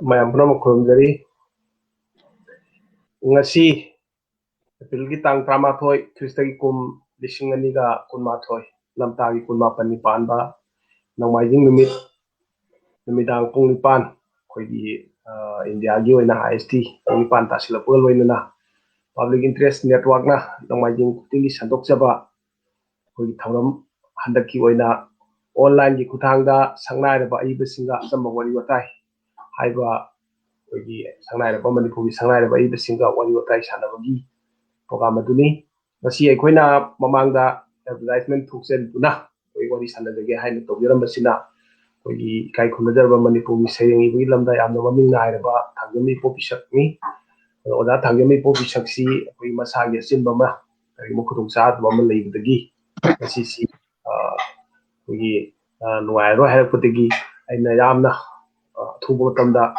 mayam puno khurumjari ngasi April tang pramathoi Kristagi kum lising aniga kunmathoi lamtagi kunmapan nipan ba nongmaijing numidang pung nipan khoi India gi oina IST pung nipan tasilapul oina public interest network na nongmaijing kutingi sandok jaba khoi thauram handaki oina online gi kuthangda sangnai raba ibesinga samma wari watai haiba khoi sangnai raba manipuri sangnai raba ibesinga wari watai sanabagi program aduni ngasi aikoina mamangda advertisement thuksen tuna koi wari sanadage haina tawjaram basina koi kai khundajarba manipuri sayengi bi lamda yamna maming nairaba thangami popisakni oda thangami popisaksi koi masagi sinba ma koi mukhutung sa bama leibdagi ngasi si koi nuairo hairaputagi aina yamna thubo tamda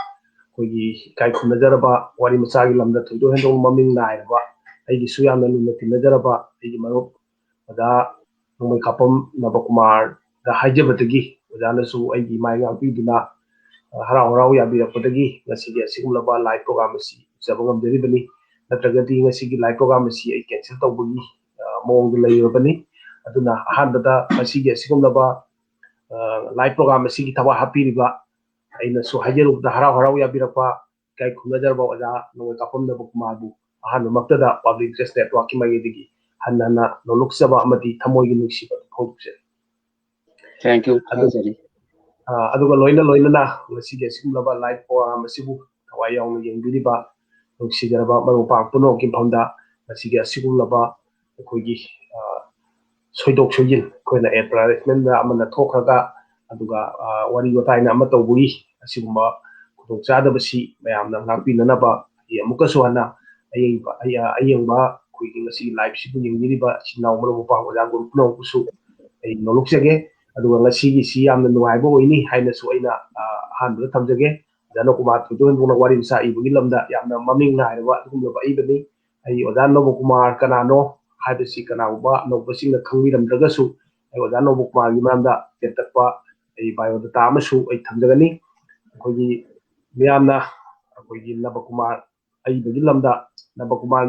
koi kai khundajarba wari masagi lamda thudo hendong maming nairaba aigi suyamna luna tinnajaraba aigi marup oda Nongmeikapam Nabakumar da haijabadagi odana su aigi mai ngapiduna harau harau yabirapodagi ngasigi asigumlaba live program asi jabangam deribani natragadi ngasigi live program asi ai cancel tawbagi mong leirabani aduna ahanbada ngasigi asigumlaba live program asigi thawa hapiriba aina su haijarubda harau harau yabirapa kai khungajarba oda Nongmeikapam Nabakumar bu ahanba maktada public interest network ki magidigi hanana noloksaba amati thamoigi nuksiba phokse thank you aduga loina na ngasige simlaba live program asibu thawai yauna yengdiriba nuksijaraba marupang puno ki phanda ngasige asigulaba khoigi soidok soijin koina advertisement na amana thokraga aduga wari wataina ama tawburi asigumba khudok chadabasi mayamna ngakpinanaba amukasu hana ayengba kuigi ngasi live sibu yengdiriba sinaw maro pa oda group no kusu ay noloksage aduga ngasi gi si yamna nuaibo oini haina su aina hanbra thamjage dano kumar tudon buna wari sa ibugi lamda yamna maming na hairwa adugumba ibani ay oda Nabakumar kanano haibasi kanauba nobasing na khangmiramdragasu ay oda Nabakumar gi mamda tetakpa ay biodata amasu ay thamjagani khogi miyamna khogi Nabakumar ay bagi lamda Nabakumar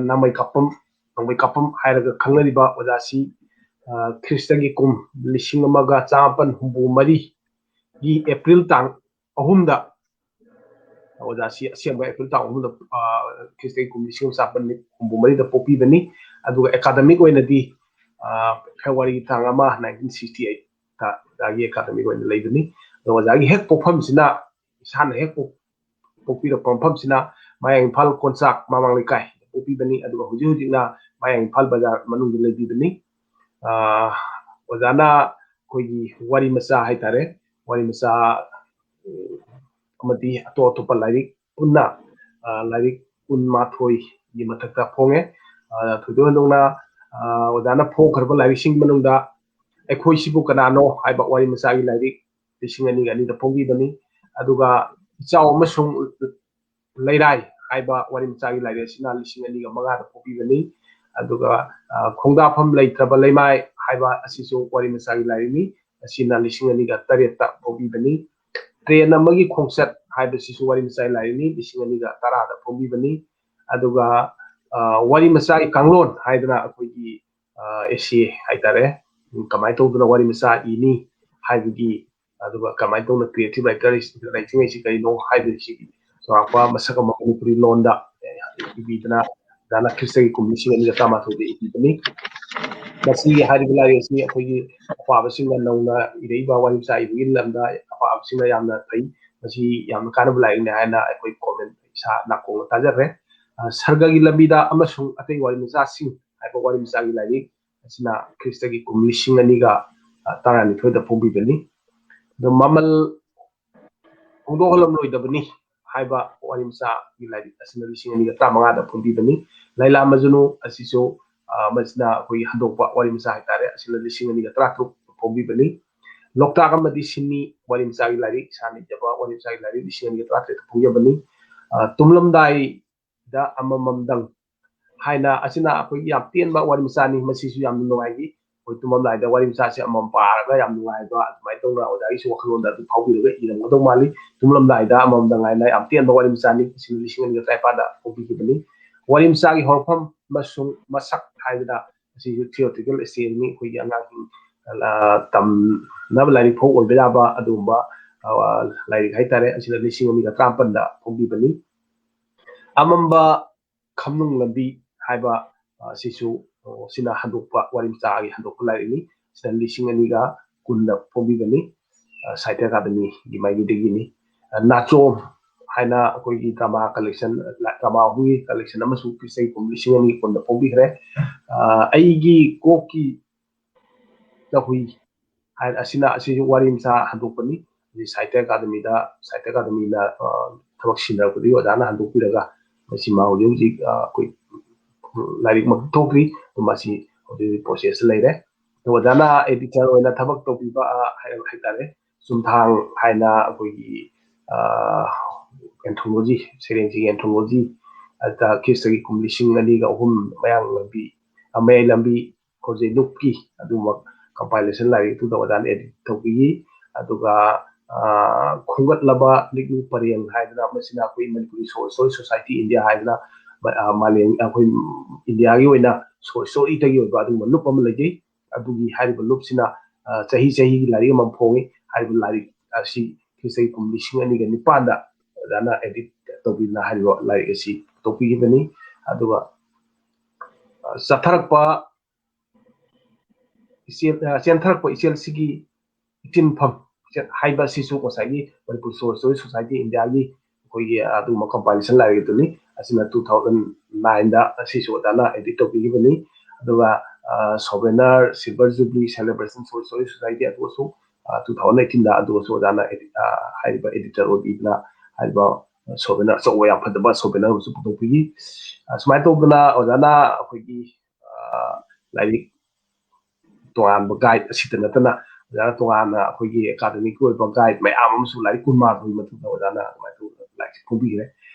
Nongmeikapam hairaga khangnariba odasi Kristagi kum lising amaga chapan humbu mari gi April tang ahumda odasi asemba April tang ahumda Kristagi kum lising chapan humbu mari da popi bani aduga academic oinadi February tang ama 1968 ta dagi academic oina leibani odagi hek pofam sina isana hek popira pofam sina mayang phal konsak mamang likai popi bani aduga hujina mayang phal bazar manung lebi bani odana koigi wari masa haitare wari masa amati ato pa lairik punna lairik mathoi gi mathakta phonge thudo ndongna odana phokharba lairik sing manungda ekhoi sibu kanano haiba wari masa gi lairik lising ani gani da phongi bani aduga ichaw amasung leirai haiba wari masa gi lairik sina lising ani ga maga da phongi bani aduga khongdafam leitraba leimai haiba asisu wari masagi larini asina lising ani ga tareta phongi bani train amagi khongsat haiba sisu wari masagi larini lising ani ga tarada phongi bani aduga wari masagi kanglon haidana akoigi esi haitare kamai tawduna wari masa ini haibigi aduga kamai tawna creative writing isi kai no haibi si sorakpa masaka manipuri londa ibidana dana Kristagi kum lising ani ga tama thode ibani ngasi haribulari asi akoigi apabasing nauna ireiba wari sa ibigi lamda apabasing yamna thai ngasi yamna kanabulari ne haina akoi comment sa nakong tajarre sargagi lambida amasung atei wari masa sing haiba wari masa gi lari asina Kristagi kum lising ani ga tarani thoda phombi bani the mamal hongdohalam loidabani haiba wari masa gi lari asina lising ani ga tamanga da phombi bani laila majunu asiso masna koi handokpa wari masa haitare asila lising ani ga tratruk phombi bani lokta amadi sinni wari masa gi lari sani jaba wari masa gi lari lising ani ga tratruk phomya bani tumlamdai da amamamdang haina asina koi yam tenba wari masa ni masisu yam no ai ꯑꯩꯈꯣꯏ ꯇꯨꯝꯃꯝꯗꯥꯏꯗ ꯋꯥꯔꯤ ꯃꯆꯥꯁꯦ ꯑꯃꯃꯝ ꯄꯥꯔꯒ ꯌꯥꯝ ꯅꯨꯡꯉꯥꯏꯕ ꯑꯗꯨꯃꯥꯏꯅ ꯇꯧꯅ ꯑꯣꯖꯥꯒꯤꯁꯨ ꯋꯥꯈꯜꯂꯣꯟꯗ ꯑꯗꯨꯝ ꯐꯥꯎꯕꯤꯔꯒ ꯏꯔꯝꯒꯗꯧ ꯃꯥꯜꯂꯤ ꯇꯨꯝꯂꯝꯗꯥꯏꯗ ꯑꯃꯃꯝꯗ ꯉꯥꯏꯅ ꯌꯥꯝ ꯇꯦꯟꯕ ꯋꯥꯔꯤ ꯃꯆꯥꯅꯤ ꯃꯁꯤꯅ 2024ꯗ ꯐꯣꯡꯕꯤꯈꯤꯕꯅꯤ ꯋꯥꯔꯤ ꯃꯆꯥꯒꯤ ꯍꯧꯔꯛꯐꯝ ꯑꯃꯁꯨꯡ ꯃꯁꯛ ꯍꯥꯏꯕꯗ ꯃꯁꯤꯁꯨ ꯊꯤꯑꯣꯔꯤꯇꯤꯀꯦꯜ ꯁ꯭ꯇꯦꯖꯅꯤ ꯑꯩꯈꯣꯏꯒꯤ ꯑꯉꯥꯡꯁꯤꯡ ꯇꯝꯅꯕ ꯂꯥꯏꯔꯤꯛ ꯐꯥꯎ ꯑꯣꯏꯕ ꯌꯥꯕ ꯑꯗꯨꯒꯨꯝꯕ ꯂꯥꯏꯔꯤꯛ ꯍꯥꯏꯇꯥꯔꯦ ꯑꯁꯤꯅ 2019ꯗ ꯐꯣꯡꯕꯤꯕꯅꯤ ꯑꯃꯝꯕ ꯈꯝꯅꯨꯡ ꯂꯝꯕꯤ ꯍꯥꯏꯕ ꯑꯁꯤꯁꯨ ꯁꯤꯅ ꯍꯟꯗꯣꯛꯄ ꯋꯥꯔꯤ ꯃꯆꯥꯒꯤ ꯍꯟꯗꯣꯛꯄ ꯂꯥꯏꯔꯤꯛꯅꯤ ꯁꯤꯅ 2020ꯗ ꯐꯣꯡꯕꯤꯕꯅꯤ ꯁꯥꯍꯤꯇ꯭ꯌ ꯑꯀꯥꯗꯃꯤꯒꯤ ꯃꯥꯏꯀꯩꯗꯒꯤꯅꯤ ꯅꯥꯆꯣꯝ ꯍꯥꯏꯅ ꯑꯩꯈꯣꯏꯒꯤ ꯗ꯭ꯔꯃꯥ ꯀꯂꯦꯛꯁꯟ ꯗ꯭ꯔꯃꯥ ꯑꯍꯨꯝꯒꯤ ꯀꯂꯦꯛꯁꯟ ꯑꯃꯁꯨ ꯆꯍꯤ 2020ꯗ ꯐꯣꯡꯕꯤꯈ꯭ꯔꯦ ꯑꯩꯒꯤ ꯀꯣꯛꯀꯤ ꯆꯍꯨꯏ ꯑꯁꯤꯅ ꯑꯁꯤꯁꯨ ꯋꯥꯔꯤ ꯃꯆꯥ ꯍꯟꯗꯣꯛꯄꯅꯤ ꯁꯥꯍꯤꯇ꯭ꯌ ꯑꯀꯥꯗꯃꯤꯅ ꯊꯕꯛ ꯁꯤꯟꯅꯔꯛꯄꯗꯒꯤ ꯑꯣꯖꯥꯅ ꯍꯟꯗꯣꯛꯄꯤꯔꯒ ꯃꯁꯤꯃ ꯍꯧꯖꯤꯛ ꯑꯩꯈꯣꯏ ꯂꯥꯏꯔꯤꯛꯃꯛ ꯊꯣꯛꯇ꯭ꯔꯤ ꯃꯁꯤ ꯍꯧꯖꯤꯛ ꯄ꯭ꯔꯣꯁꯦꯁꯇ ꯂꯩꯔꯦ ꯑꯣꯖꯥꯅ ꯑꯦꯗꯤꯇꯔ ꯑꯣꯏꯅ ꯊꯕꯛ ꯇꯧꯕꯤꯕ ꯍꯥꯏꯇꯥꯔꯦ ꯆꯨꯝꯊꯥꯡ ꯍꯥꯏꯅ ꯑꯩꯈꯣꯏꯒꯤ ꯑꯦꯟꯊ꯭ꯔꯣꯂꯣꯖꯤ ꯁꯩꯔꯦꯡꯁꯤꯒꯤ ꯑꯦꯟꯊ꯭ꯔꯣꯂꯣꯖꯤ ꯑꯗ ꯈ꯭ꯔꯤꯁꯇꯒꯤ ꯀꯨꯝ 2002 ꯃꯌꯥꯏ ꯂꯝꯕꯤ ꯈꯣꯖꯩ ꯂꯨꯞꯀꯤ ꯑꯗꯨꯃꯛ ꯀꯝꯄꯥꯏꯂꯦꯁꯟ ꯂꯥꯏꯔꯤꯛꯇꯨꯗ ꯑꯣꯖꯥꯅ ꯑꯦꯗꯤꯠ ꯇꯧꯕꯤꯈꯤ ꯑꯗꯨꯒ ꯈꯣꯡꯒꯠꯂꯕ ꯂꯤꯛꯂꯤ ꯄꯔꯦꯡ ꯍꯥꯏꯗꯅ ꯃꯁꯤꯅ ꯑꯩꯈꯣꯏ ꯃꯅꯤꯄꯨꯔꯤ ꯁꯣꯔꯠ ꯁꯣꯁꯥꯏꯇꯤ ꯏꯟꯗꯤꯌꯥ ꯍꯥꯏꯗꯅ ꯃꯥꯂꯦꯝ ꯑꯩꯈꯣꯏ ꯏꯟꯗꯤꯌꯥꯒꯤ ꯑꯣꯏꯅ ꯁꯣꯔꯠ ꯁ꯭ꯇꯣꯔꯤꯗꯒꯤ ꯑꯣꯏꯕ ꯑꯗꯨꯒꯨꯝꯕ ꯂꯨꯞ ꯑꯃ ꯂꯩꯖꯩ ꯑꯗꯨꯒꯤ ꯍꯥꯏꯔꯤꯕ ꯂꯨꯞꯁꯤꯅ ꯆꯍꯤꯒꯤ ꯂꯥꯏꯔꯤꯛ ꯑꯃ ꯐꯣꯡꯉꯤ ꯍꯥꯏꯔꯤꯕ ꯂꯥꯏꯔꯤꯛ ꯑꯁꯤ ꯆꯍꯤ 2009ꯗ ꯑꯣꯖꯥꯅ ꯑꯦꯗꯤꯠ ꯇꯧꯕꯤꯗꯨꯅ ꯍꯥꯏꯔꯤꯕ ꯂꯥꯏꯔꯤꯛ ꯑꯁꯤ ꯄꯨꯊꯣꯛꯄꯤꯈꯤꯕꯅꯤ ꯑꯗꯨꯒ ꯆꯦꯟꯊꯔꯛꯄ ꯏꯆꯦꯜꯁꯤꯒꯤ ꯏꯆꯤꯟꯐꯝ ꯍꯥꯏꯕ ꯑꯁꯤꯁꯨ ꯉꯁꯥꯏꯒꯤ ꯃꯅꯤꯄꯨꯔ ꯁꯣꯔꯠ ꯁ꯭ꯇꯣꯔꯤ ꯁꯣꯁꯥꯏꯇꯤ ꯏꯟꯗꯤꯌꯥꯒꯤ ꯑꯩꯈꯣꯏꯒꯤ ꯑꯗꯨꯒꯨꯝꯕ ꯀꯝꯄꯥꯏꯂꯦꯁꯟ ꯂꯥꯏꯔꯤꯛꯇꯨꯅꯤ ꯑꯁꯤꯅ 2009ꯗ ꯑꯁꯤꯁꯨ ꯑꯣꯖꯥꯅ ꯑꯦꯗꯤꯠ ꯇꯧꯕꯤꯈꯤꯕꯅꯤ ꯑꯗꯨꯒ souvenir silver jubilee celebration short story society ꯑꯗꯨꯁꯨ 2018ꯗ ꯑꯗꯨꯁꯨ ꯑꯣꯖꯥꯅ ꯍꯥꯏꯔꯤꯕ ꯑꯦꯗꯤꯇꯔ ꯑꯣꯏꯕꯤꯗꯨꯅ ꯍꯥꯏꯔꯤꯕ ꯁꯣꯕꯦꯅꯔ ꯑꯆꯧꯕ ꯌꯥꯝ ꯐꯖꯕ ꯁꯣꯕꯦꯅꯔ ꯑꯃꯁꯨ ꯄꯨꯊꯣꯛꯄꯤꯈꯤ ꯁꯨꯃꯥꯏꯅ ꯇꯧꯗꯅ ꯑꯣꯖꯥꯅ ꯑꯩꯈꯣꯏꯒꯤ ꯂꯥꯏꯔꯤꯛ ꯇꯣꯉꯥꯟꯕ ꯒꯥꯏꯗ ꯑꯁꯤꯇ ꯅꯠꯇꯅ ꯑꯣꯖꯥꯅ ꯇꯣꯉꯥꯟꯅ ꯑꯩꯈꯣꯏꯒꯤ ꯑꯦꯀꯥꯗꯃꯤꯛꯀꯤ ꯑꯣꯏꯕ ꯒꯥꯏꯗ ꯃꯌꯥꯝ ꯑꯃꯁꯨ ꯂꯥꯏꯔꯤꯛ 12ꯒꯤ ꯃꯇꯨꯡꯗ ꯑꯣꯖꯥꯅ ꯑꯗꯨꯃꯥꯏꯅ ꯇꯧꯗꯅ ꯂꯥꯏꯔꯤꯛꯁꯦ ꯐꯣꯡꯕꯤꯈ꯭ꯔꯦ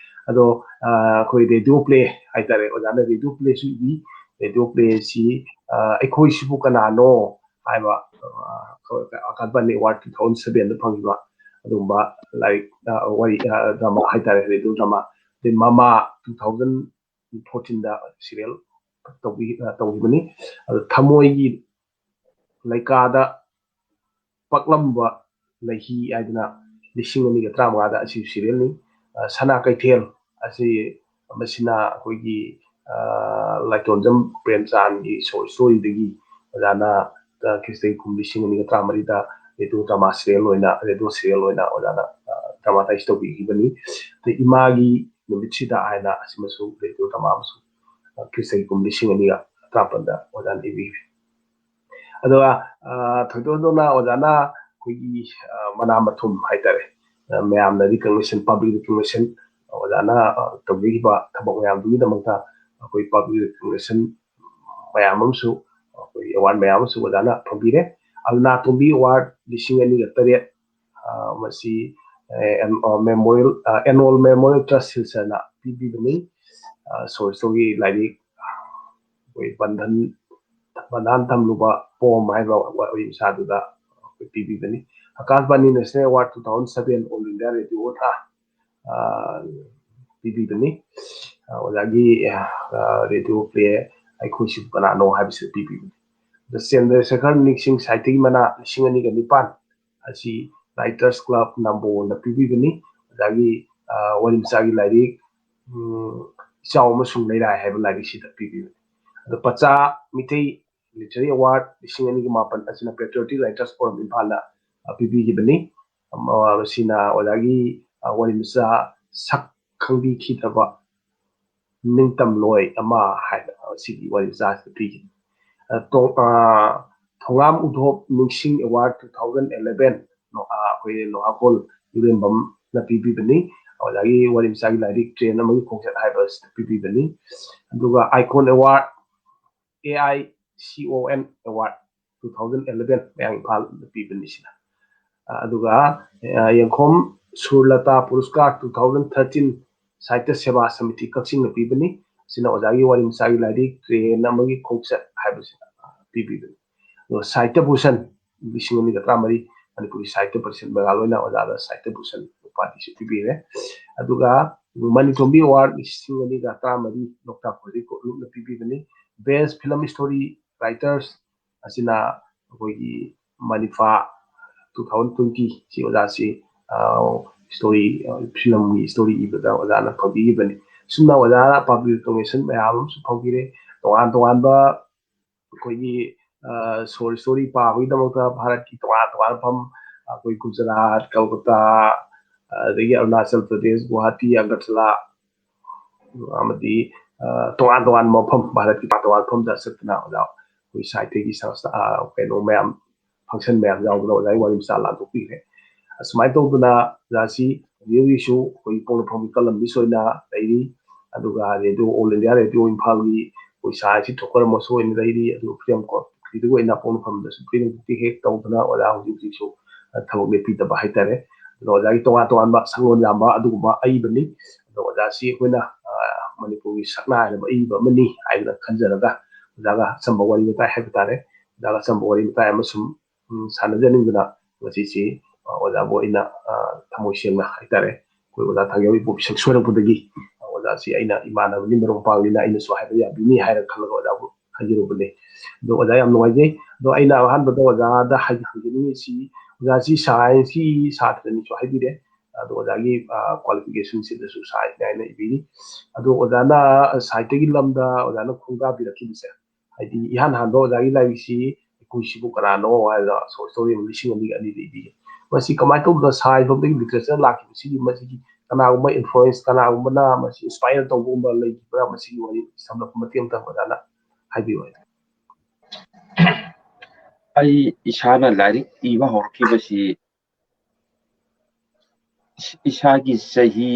ꯑꯗꯣ ꯑꯩꯈꯣꯏ ꯔꯦꯗꯤꯑꯣ ꯄ꯭ꯂꯦ ꯍꯥꯏꯇꯥꯔꯦ ꯑꯣꯖꯥꯅ ꯔꯦꯗꯤꯑꯣ ꯄ꯭ꯂꯦꯁꯨ ꯏꯕꯤ ꯔꯦꯗꯤꯑꯣ ꯄ꯭ꯂꯦꯁꯤ ꯑꯩꯈꯣꯏꯁꯤꯕꯨ ꯀꯅꯥꯅꯣ ꯍꯥꯏꯕ ꯑꯀꯥꯁꯕꯥꯅꯤ ꯑꯦꯋꯥꯔꯗ 2007ꯗ ꯐꯪꯈꯤꯕ ꯑꯗꯨꯒꯨꯝꯕ ꯂꯥꯏꯔꯤꯛ ꯋꯥꯔꯤ ꯗ꯭ꯔꯃꯥ ꯍꯥꯏꯇꯥꯔꯦ ꯔꯦꯗꯤꯑꯣ ꯗ꯭ꯔꯃꯥ ꯑꯗꯩ ꯃꯃꯥ 2014ꯗ ꯁꯤꯔꯤꯌꯦꯜ ꯇꯧꯈꯤꯕꯅꯤ ꯑꯗꯣ ꯊꯃꯣꯏꯒꯤ ꯂꯩꯀꯥꯗ ꯄꯛꯂꯝꯕ ꯂꯩꯍꯤ ꯍꯥꯏꯗꯅ 2015ꯗ ꯑꯁꯤ ꯁꯤꯔꯤꯌꯦꯜꯅꯤ ꯁꯅꯥ ꯀꯩꯊꯦꯜ ꯑꯁꯤ ꯃꯁꯤꯅ ꯑꯩꯈꯣꯏꯒꯤ ꯂꯥꯏꯇꯣꯟꯖꯝ ꯄ꯭ꯔꯦꯝꯆꯥꯟꯒꯤ ꯁꯣꯔꯠ ꯁ꯭ꯇꯣꯔꯤꯗꯒꯤ ꯑꯣꯖꯥꯅ ꯈ꯭ꯔꯤꯁꯇꯒꯤ ꯀꯨꯝ 2013ꯗ ꯔꯦꯗꯤꯑꯣ ꯗ꯭ꯔꯃꯥ ꯁꯤꯔꯤꯌꯦꯜ ꯑꯣꯏꯅ ꯔꯦꯗꯤꯑꯣ ꯁꯤꯔꯤꯌꯦꯜ ꯑꯣꯏꯅ ꯑꯣꯖꯥꯅ ꯗ꯭ꯔꯃꯥꯇꯥꯏꯁ ꯇꯧꯕꯤꯈꯤꯕꯅꯤ ꯑꯗꯩ ꯏꯃꯥꯒꯤ ꯅꯨꯃꯤꯠꯁꯤꯗ ꯍꯥꯏꯅ ꯑꯁꯤꯃꯁꯨ ꯔꯦꯗꯤꯑꯣ ꯗ꯭ꯔꯃꯥ ꯑꯃꯁꯨ ꯈ꯭ꯔꯤꯁꯇꯒꯤ ꯀꯨꯝ 2013ꯗ ꯑꯣꯖꯥꯅ ꯏꯕꯤꯈ꯭ꯔꯦ ꯑꯗꯨꯒ ꯊꯣꯏꯗꯣꯛ ꯍꯦꯟꯗꯣꯛꯅ ꯑꯣꯖꯥꯅ ꯑꯩꯈꯣꯏꯒꯤ ꯃꯅꯥ ꯃꯊꯨꯝ ꯍꯥꯏꯇꯥꯔꯦ ꯃꯌꯥꯝꯅ ꯔꯤꯀꯒꯅꯤꯁꯟ ꯄꯥꯕ꯭ꯂꯤꯛ ꯔꯤꯀꯒꯅꯤꯁꯟ ꯑꯣꯖꯥꯅ ꯇꯧꯕꯤꯈꯤꯕ ꯊꯕꯛ ꯃꯌꯥꯝꯗꯨꯒꯤꯗꯃꯛꯇ ꯑꯩꯈꯣꯏ ꯄꯥꯕ꯭ꯂꯤꯛ ꯔꯤꯀꯒꯅꯤꯁꯟ ꯃꯌꯥꯝ ꯑꯃꯁꯨ ꯑꯩꯈꯣꯏ ꯑꯦꯋꯥꯔꯗ ꯃꯌꯥꯝ ꯑꯃꯁꯨ ꯑꯣꯖꯥꯅ ꯐꯪꯕꯤꯔꯦ ꯑꯜꯅꯥꯇꯣꯝꯕꯤ ꯑꯦꯋꯥꯔꯗ 2008 ꯃꯁꯤ ꯑꯦꯅꯨꯋꯦꯜ ꯃꯦꯃꯣꯔꯤꯌꯦꯜ ꯇ꯭ꯔꯁ ꯁꯤꯜꯆꯔꯅ ꯄꯤꯕꯤꯕꯅꯤ ꯁꯣꯔꯠ ꯁ꯭ꯇꯣꯔꯤ ꯂꯥꯏꯔꯤꯛ ꯑꯩꯈꯣꯏ ꯕꯟꯙꯥꯟ ꯊꯝꯂꯨꯕ ꯄꯣꯝ ꯍꯥꯏꯕ ꯋꯥꯔꯤ ꯃꯆꯥꯗꯨꯗ ꯑꯩꯈꯣꯏ ꯄꯤꯕꯤꯕꯅꯤ ꯑꯀꯥꯁꯕꯥꯅꯤ ꯅꯦꯁꯅꯦꯜ ꯑꯦꯋꯥꯔꯗ 2007 ꯑꯣꯜ ꯏꯟꯗꯤꯌꯥ ꯔꯦꯗꯤꯑꯣꯗ ꯄꯤꯕꯤꯕꯅꯤ ꯑꯣꯖꯥꯒꯤ ꯔꯦꯗꯤꯑꯣ ꯄ꯭ꯂꯦ ꯑꯩꯈꯣꯏꯁꯤꯕꯨ ꯀꯅꯥꯅꯣ ꯍꯥꯏꯕꯁꯤꯗ ꯄꯤꯕꯤꯕꯅꯤ ꯆꯟꯗ꯭ꯔꯁꯦꯈꯔ ꯅꯤꯛꯁꯤꯡ ꯁꯥꯍꯤꯇ꯭ꯌꯒꯤ ꯃꯅꯥ 2009 ꯑꯁꯤ ꯔꯥꯏꯇꯔꯁ ꯀ꯭ꯂꯕ ꯅꯝꯕꯣꯜꯅ ꯄꯤꯕꯤꯕꯅꯤ ꯑꯣꯖꯥꯒꯤ ꯋꯥꯔꯤ ꯃꯆꯥꯒꯤ ꯂꯥꯏꯔꯤꯛ ꯏꯆꯥꯎ ꯑꯃꯁꯨꯡ ꯂꯩꯔꯥꯏ ꯍꯥꯏꯕ ꯂꯥꯏꯔꯤꯛꯁꯤꯗ ꯄꯤꯕꯤꯕꯅꯤ ꯑꯗꯣ ꯄꯆꯥ ꯃꯤꯇꯩ ꯂꯤꯇꯔꯦꯔꯤ ꯑꯦꯋꯥꯔꯗ 2007 ꯑꯁꯤꯅ ꯄꯦꯇ꯭ꯔꯤꯌꯣꯇꯤꯛ ꯔꯥꯏꯇꯔꯁ ꯐꯣꯔꯝ ꯏꯝꯐꯥꯜꯗ ꯄꯤꯕꯤꯈꯤꯕꯅꯤ ꯃꯁꯤꯅ ꯑꯣꯖꯥꯒꯤ ꯋꯥꯔꯤ ꯃꯆꯥ ꯁꯛ ꯈꯪꯕꯤꯈꯤꯗꯕ ꯅꯤꯡꯇꯝꯂꯣꯏ ꯑꯃ ꯍꯥꯏꯅ ꯁꯤꯒꯤ ꯋꯥꯔꯤ ꯃꯆꯥꯁꯤꯗ ꯄꯤꯈꯤꯕꯅꯤ ꯊꯣꯉꯥꯝ ꯎꯙꯣꯞ ꯅꯤꯡꯁꯤꯡ ꯑꯦꯋꯥꯔꯗ 2011 ꯑꯩꯈꯣꯏ ꯅꯣꯍꯥꯈꯣꯜ ꯌꯨꯔꯦꯝꯕꯝꯅ ꯄꯤꯕꯤꯕꯅꯤ ꯑꯣꯖꯥꯒꯤ ꯋꯥꯔꯤ ꯃꯆꯥꯒꯤ ꯂꯥꯏꯔꯤꯛ ꯇ꯭ꯔꯦꯟ ꯑꯃꯒꯤ ꯈꯣꯡꯆꯠ ꯍꯥꯏꯕꯁꯤꯗ ꯄꯤꯕꯤꯕꯅꯤ ꯑꯗꯨꯒ ꯑꯥꯏꯀꯣꯟ ꯑꯦꯋꯥꯔꯗ AICON ꯑꯦꯋꯥꯔꯗ 2011 ꯃꯌꯥꯡ ꯏꯝꯐꯥꯜꯗ ꯄꯤꯕꯅꯤ ꯁꯤꯅ ꯑꯗꯨꯒ ꯌꯦꯡꯈꯣꯝ ꯁꯨꯔꯂꯇꯥ ꯄꯨꯔꯁꯀꯥꯔ 2013 ꯁꯥꯍꯤꯇ꯭ꯌ ꯁꯦꯕꯥ ꯁꯃꯤꯇꯤ ꯀꯛꯆꯤꯡꯅ ꯄꯤꯕꯅꯤ ꯑꯁꯤꯅ ꯑꯣꯖꯥꯒꯤ ꯋꯥꯔꯤ ꯃꯆꯥꯒꯤ ꯂꯥꯏꯔꯤꯛ ꯇ꯭ꯔꯦꯟ ꯑꯃꯒꯤ ꯈꯣꯡꯆꯠ ꯍꯥꯏꯕꯁꯤꯅ ꯄꯤꯕꯤꯕꯅꯤ साहित्य भूषण लिसिंग अनि गत्रा मरी मनपुरी साहित्य परिषद मेघालयना ओजादा साहित्य भूषण उपाधि पिबीरे अदुगा मणितोंबी अवार्ड लिसिंग अनि गत्रा मरी लोकता प्रोजेक्ट को लुक पिबीबनी बेस्ट फिल्म स्टोरी राइटर्स असिना कोई मणिफा 2020 सी ओजासी स्टोरी फिल्म की स्टोरी इबदा ओजाना फबीबनी सुना ओजाना पब्लिक डोनेशन मैम फबीरे तोान तोान बा कोई शोर स्टोरी पाबगीदमक्ता भारत की तोान तोान फम कोई गुजरात कोलकाता अरुणाचल प्रदेश गुवाहाटी अगरतला अमदी तोान तोान मफम भारत की तोान फम दा सतना ओजा कोई साहित्य की संस्था कनो मैम फंक्शन मैम जाउदना ओजाई वाली मिसाल लादोपीरे असुमाय तौदना जासी रियलिशु कोई पोंफम कलम बिसोइना लैरी अदुगा radio all India radio Imphal की कोई साइसी ठोकर मसो इन लैरी अदु फिल्म को खिदुगो इना पोंफम द सुप्रीम कोर्ट हेक तौदना ओजा हुजिसु थबक लेपी द बाहाइतारे ओजागी तोंगा तोंगा संगोन यामा अदुगुमा अइबनी ओजासी होइना मणिपुरी सकना हाइबा अइबा मनी हाइबा खंजरगा ओजागा संबा वारी मता हाइबतारे ओजागा संबा वारी मता अमसुम सानजनिंगना मसीसी ओजाबो इना थमोय सेंगना हाइतारे कोई ओजा थांगेवि पोपिसक सोरपुदगी ओजासी आइना इमानबनि मरम पांगलिना आइना सो हाइबा याबिनी हाइरा खलगा ओजाबो खंजिरुबने दो ओजा याम नोवाइजे दो आइना अहान बदा ओजादा हाइजनिंग सी ओजासी साइंस की सात्रनि सो हाइबिरे अदो ओजागी क्वालिफिकेशन सिदसु साइंस नाइना इबिरी अदो ओजाना साहित्य की लमदा ओजाना खुंगा बिरखिबिसे हाइदि इहान हान दो ओजागी लाइसी कुइसिबु करानो वाइला सो स्टोरी लिसिंग अनि अनि इबिरी मसी कमाय तो साइड ऑफ द लिटरेचर लाकी मसी मसी कनागुमा इन्फ्लुएंस कनागुमा मसी इंस्पायर तौगुमा लेकिबरा मसी वरी समना मतेम ता ओजाना हाइबी आई इशाना लारिक इवा होरखिबसी इशागी सही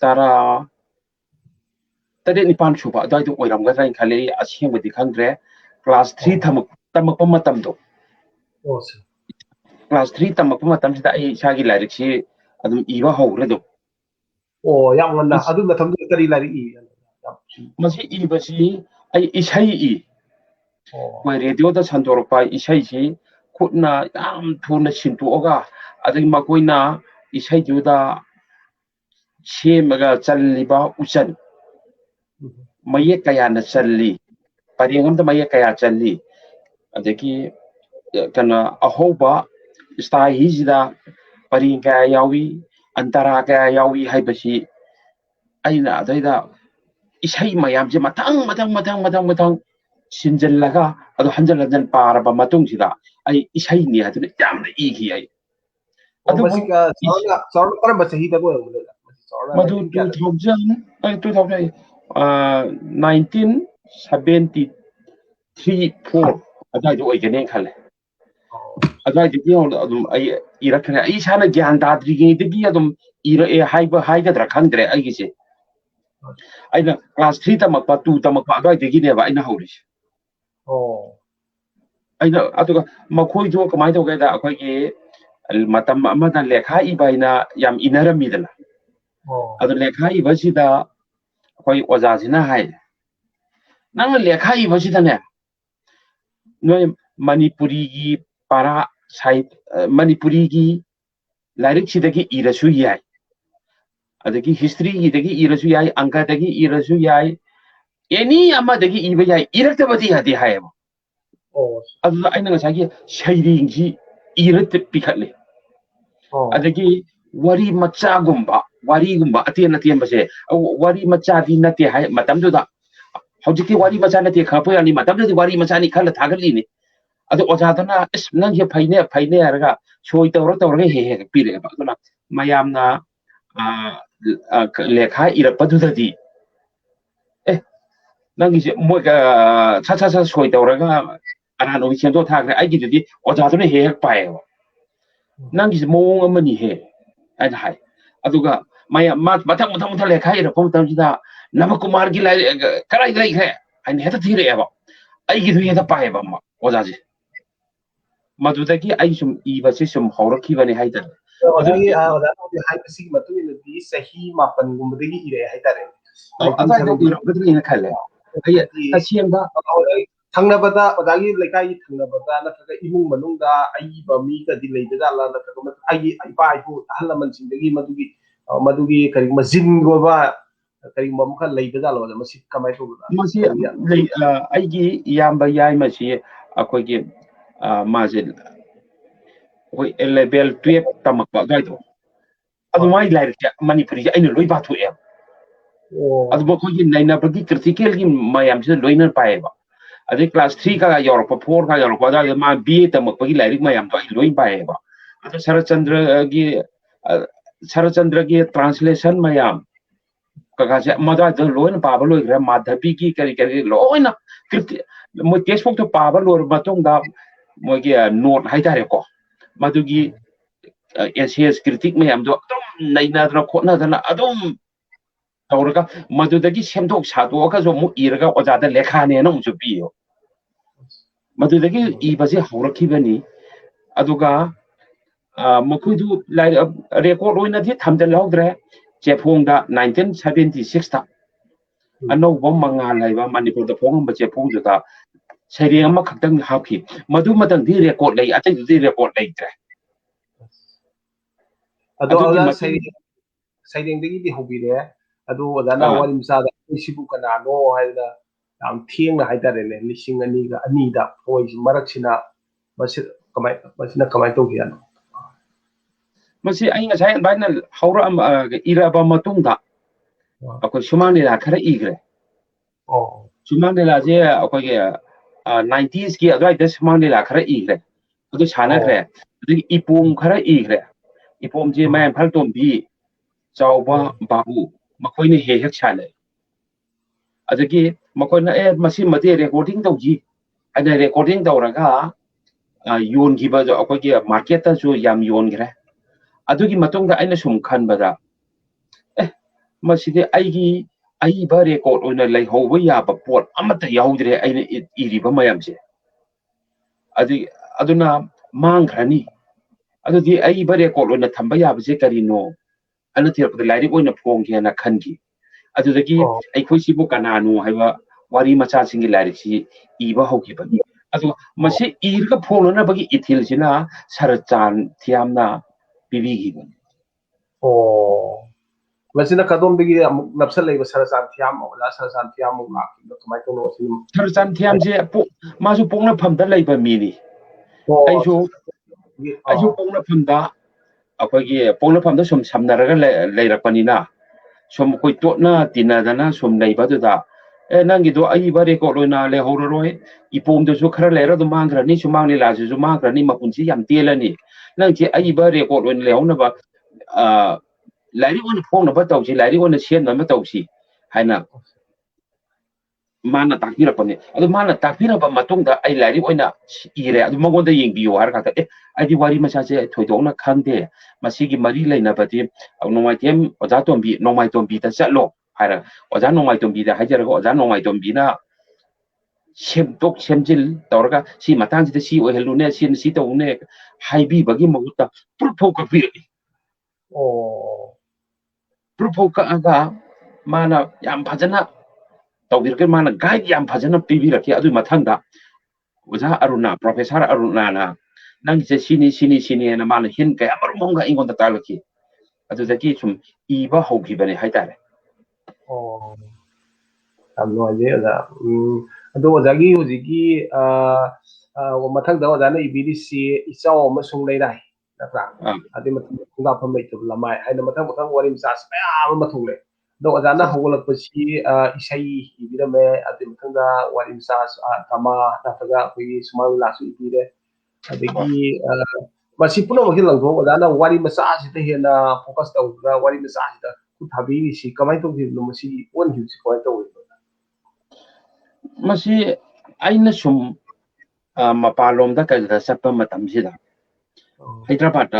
तरा तरे निपान सुबा अदाइदो ओइरमगद्रा इन खाले असेंबदि खंद्रे क्लास 3 तमक मतमदो क्लास 3 तमक मतमसिदा आई इशागी लारिक सी अदुम इवा होरदो याम वन्ना अदु मतमदो करी लारिक इ मसी इबसी आई इशाई इ कोई रेडियो दा संदोरपा इशाई सी खुदना याम थुना सिंतोगा अदि मकोइना इशाई जुदा सेमगा चल्लिबा उचन मये कयाना चल्ली परिंगमदा मये कया चल्ली अदगी कना अहोबा स्टाइजिदा परिंग कया यावी अंतरा कया यावी हाइबसी आइना अदैदा इशाई मयाम जे मथंग सिंजल्लगा अदो हंजल हंजल पारबा मतुंगसिदा आई इशाई नि हादुने यामना इगी आई अदो मसिका साउंड करम सही दगो मधु 2000 1973 4 अदाइदो ओइगने खाले अदाइदगी अदुम आई इरखने आई साना ज्ञान दाद्रिगेदगी अदुम इरए हाइगद्रा खंद्रे आइगिसे आइना क्लास 3 तमकपा 2 तमकपा अदाइदगी नेबा आइना हौरिस आइना अदुगा मखोइदो कमाइ तौगेदा अखोइगे मतम अमदा लेखा इबाइना याम इनरमिदना अदु लेखा इबसिदा अखोइ ओजासिना हाइ नंग लेखा इबसिदाने नोय मणिपुरी की पारा साहित्य मणिपुरी की लाइरिक सिदगी इरसु याय अदगी हिस्ट्री की इरसु याय अंक दगी इरसु याय एनी अमदगी इबा याय इरक्तबदी हदि हायबो अदु आइना ngसागी शैरिंगजी इरत पिखले अदगी वरी मच्चागुम्बा अतेन अतेनबसे वरी मच्चादी नते हाय मतमदुदा हौजिकी वरी मच्चा नते खपो यानी मतमदुदी वरी मच्चानी खल थागलिनी अदु ओजादना इस नंगे फैने हरगा सोय तौरगा हे पिरे अदुना मयामना लेखा इरपदुददी ए नंगिसे मोगा सा सोय तौरगा अनानो सेंदो थागरे आइगिददी ओजादना हे पाएबो नंगिसे मोंग अमनी हे आइ हाय अदुगा मया मथंग लेखा इरपम तमसिदा नबकुमार की लाई कराई खे आइने हेता थिरेबो आइगिदु हेता पाएबो ओजाजी मधुदगी आई सुम इबसे सुम हौरखिबने हाइदर ओजागी ओजागी हाइबसी मतुइनदी सही मापन गुमदगी इरे हाइतारे अदाइदो इरगदनी खले तसेंबा थंगनबदा ओदागी लेकाई थंगनबदा नत्रगा इमुंग मनुंगदा आईबा मी कदि लेदजाला नत्रगा आईगी आइपा आइपु अहलमन सिंदगी मदुगी करी मजिन गोबा करी ममखा लेदजाला मसि कमाय तोबदा मसी आईगी याम्बा याई मसी अखोगी माजे कोई लेवल 12 तमकपा गाइदो अदुमाई लाइक मणिपुरी अइना लोइ बाथुए अदु बखोगी नैनाबगी क्रिटिकल की मयाम से लोइना पाएबा अदे क्लास 3 का यौरप 4 का यौरप दा मा बीए तमकपगी लाइक मयाम तो लोइ पाएबा अदु शरचंद्र की ट्रांसलेशन मयाम कगासे मदा द लोइन पाबा लोइग्रा माधवी की करी लोइना मो टेक्स्ट बुक तो पाबा लोर मतोंगा मोगी नोट हाइतारे को मदुगी एसीएस क्रिटिक मयाम दो एकदम नैनादना खोनादना अदुम तौरगा मदुदगी सेमदोक सादोका जो मु इरगा ओजादा लेखाने न मुजु पियो मदुदगी इबसे हौरखिबनी अदुगा मखुदु लाइ रेकॉर्ड ओइना थि थमदल हौद्रे चेफोंदा 1976 ता अनौबो मंगा लाइबा मणिपुर दा फोंगम चेफोंजुदा सैरें अमा खक्तंग हापखि मदु मतंग दि रेकॉर्ड लई अतै दि रेकॉर्ड लैत्रे अदो अदा सैरेंदगी दि होबिरे अदो अदाना वारि मसादा सिबु कनानो हाइदा याम थियंगना हाइतारेने लिसिंग अनीदा फोइस मरक्सिना मसिना कमाय तोगियानो मसी आई ngasai बाइना हौरा इराबा मतुंगदा अखोय सुमांगनेला खरा इग्रे सुमांगनेला जे अखोय 90s की अदवाइदा सुमांगनेला खरा इग्रे अदु सानाख्रे अदु इपोम खरा इग्रे इपोम जे मायम फल तोंबी चावबा बाबू मखोयने हेक साले अदगी मखोयना मसी मदे रेकॉर्डिंग तौजी अदा रेकॉर्डिंग तौरगा योनगिबा जो अखोय मार्केट ता जो याम योनग्रे अदुगी मतुंगदा आइना सुम खनबदा मसिदे आइबा रेकॉर्ड ओइना लैहौबा याबा पोट अमता याउद्रे आइना इरिबा मयामसे अदुना मांग्रानी अदुदी आइबा रेकॉर्ड ओइना थंबा याबसे करिनो अना थिरपदा लाइरिक ओइना फोंगेना खनगी अदुदगी आइखोइसिबो कनानो हाइबा वारी मचा सिंगी लाइरिकसी इबा हौगिबनी अदु मसे इरगा फोंगनबगी इथिलसिना सरचान थियामना पिबीगिबनी मसिना कदोमदगी नप्सल लेबा सरचान थियाम ओला सरचान थियाम लाकिनो कमाय तोनो सिम सरचान थियाम जे मासु पोंगना फमदा लेबा मिनी आइसु पोंगना फमदा अखोगी पोंगना फमदा सुम समनरगा लेरपनिना सुम कोइ तोटना तिनादना सुम लेबदुदा नंगिदो आइबा रेकॉर्ड ओइना लेहौररोय इपोमदसु खरा लेरदु मांग्रानी सुमांगनि लासु मांग्रानी मपुंसी याम तेलनी नंगजे आइबा रेकॉर्ड ओइना लेहौनबा लाइरिक ओइना फोंगनबा तौसी लाइरिक ओइना सेननबा तौसी हाइना माना ताकबिरपने अदु माना ताकबिरबा मतुंगदा आई लाइरिक ओइना इरे अदु मगोंदा येंबियो हारका आइदि वारी मसासे थोइदोंना खंदे मसिगी मरी लेनाबदि नोंमाइतेम ओजा तोंबी नोंमाइतोंबी दा चलो हारा ओजा नोंमाइतोंबी दा हाइजरगा ओजा नोंमाइतोंबीना सेमतोक सेमजिल तौरगा सी मतांगसिदा सी ओहेलुने सी तौने हाइबीबगी मगुता प्रूफो कपिरनी प्रूफो का माना याम फजना तौबिरके माना गाइड याम फजना पीबीरके अदु मथंगदा ओजा अरुणा प्रोफेसर अरुणा ना नंगसे सिनी ना माना हिन कया मरमोंगा इंगोंदा तालकी अदु जकी सुम इबा होगिबने हाइतारे हमनो अजे अदा अदो ओजागी होजिगी मथंगदा ओजाना इबीडीसी इचाव अमसुंग लेराय नत्रा अदि मथंगा फम लेतब लमाय हाइना मथंग वारी मसास मयाम मथुंगले दो ओजाना होगलपसी इसई इबिरमे अदि मथंगा वारी मसास तमा नतगा कोई सुमाल लासु इबिरे अदगी मसी पुनो मखि लंगो ओजाना वारी मसास हेना फोकस तौगा वारी मसास थाबी सी कमाय तो गिनो मसी ओन हिउसी कमाय तो मसी आइना सुम मपालोमदा कजदा सप्पा मतमसिदा हैदराबाद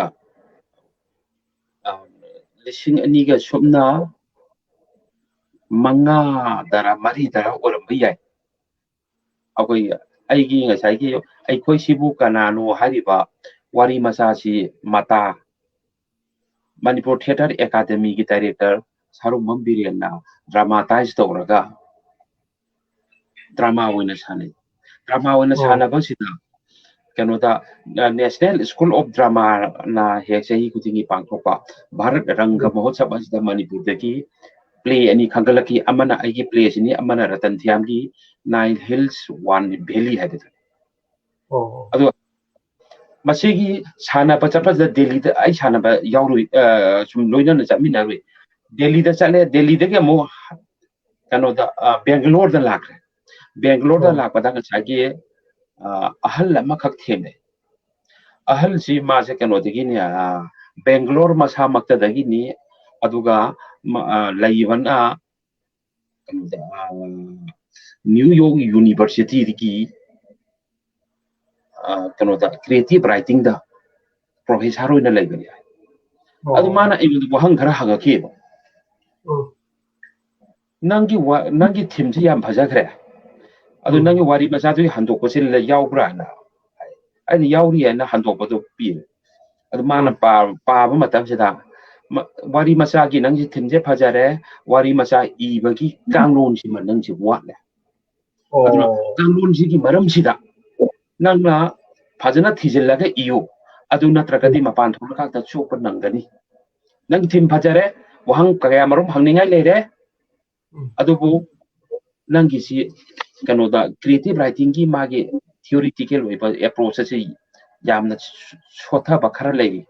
लिसिंग अनिगा सुमना मंगा दरा मरी दरा ओरम याय अखोई आइगी ngasai अखोई सिबु कनानो हारिबा वारी मसासी माता मणिपुर थिएटर एकेडमी की डायरेक्टर सारुमम बिरेना ड्रामाटाइज तौरगा ड्रामा होना साने ड्रामा होना साना बसिदा कनोदा नेशनल स्कूल ऑफ ड्रामा ना हे सही कुतिंगी पांगथोपा भारत रंग महोत्सव असिदा मणिपुर दगी प्ले अनि खंगलकी अमना आइगी प्ले सिनी अमना रतन थियामगी नाइन हिल्स वन वैली है अदो मसीगी साना पचपज दिल्ली द आई साना ब यावरु सुम लोइना न चमिना रुई दिल्ली द चले दिल्ली दगे मो कनोदा बेंगलोर द लाखरे बेंगलोर द लाख पदा ngसागी ahal lama khak theme ahal si ma se kano digi ni Bangalore masa makta dagi ni aduga laiwan a New York University digi kano da creative writing da professor ina laibani adu mana ibu wahang khara haga ke nangi theme ji yam bhaja khare adu nangi wari masa tu handok ko sil yaw bra na ai yauri na handok ko pi adu mana pa ba matam sida wari masa gi nang ji thimje phajare wari masa I bagi kanglon si man nang ji wat le adu kanglon ji gi maram sida nang na phajana thijel la ga iyo adu natra ka di mapan thon ka ta chop nang gani nang thim phajare wahang kaya marum hangningai le re adu bu nang gi si kano da creative writing ki magi theoretical approach se yamna chotha bakhara lei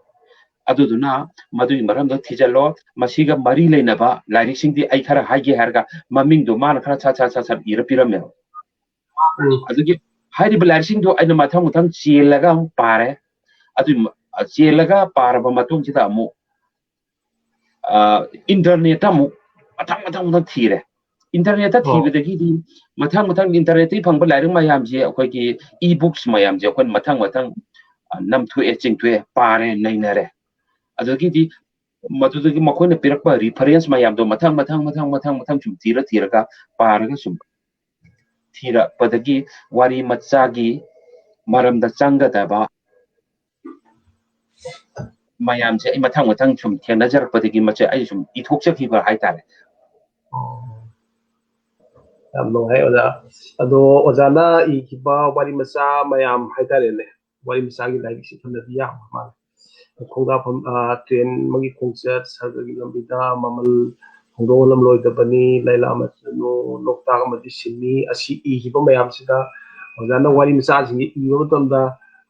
adu duna madu maram do thijalo masiga mari leina ba lyric sing di ai khara haige harga maming do man khara cha ira piram adu gi hairi lyric sing do aina mathang muthang chelaga pare adu chelaga paraba matung chida mu internet amu mathang thire internet ta thibadagi di mathang internet ti phangba lairing mayam je akoi ki e-books mayam je kon mathang nam thu e ching thu pare nainare adagi di madudagi makhoi na pirakpa reference mayam do mathang chum tira ka paraga sum tira padagi wari machagi maram da changa da ba mayam je mathang chum thengna jar padagi mache ai sum ithok chaki ba hai tare yam no hai oza ado ozana ikiba wari masa mayam haitare le wari masa gi lai si thana dia ma khongda pham train magi khongchat sargi lambida mamal khongdo lam loi da bani laila ma no lokta ma di sini asi ikiba mayam sida ozana wari masa ji ibo tamda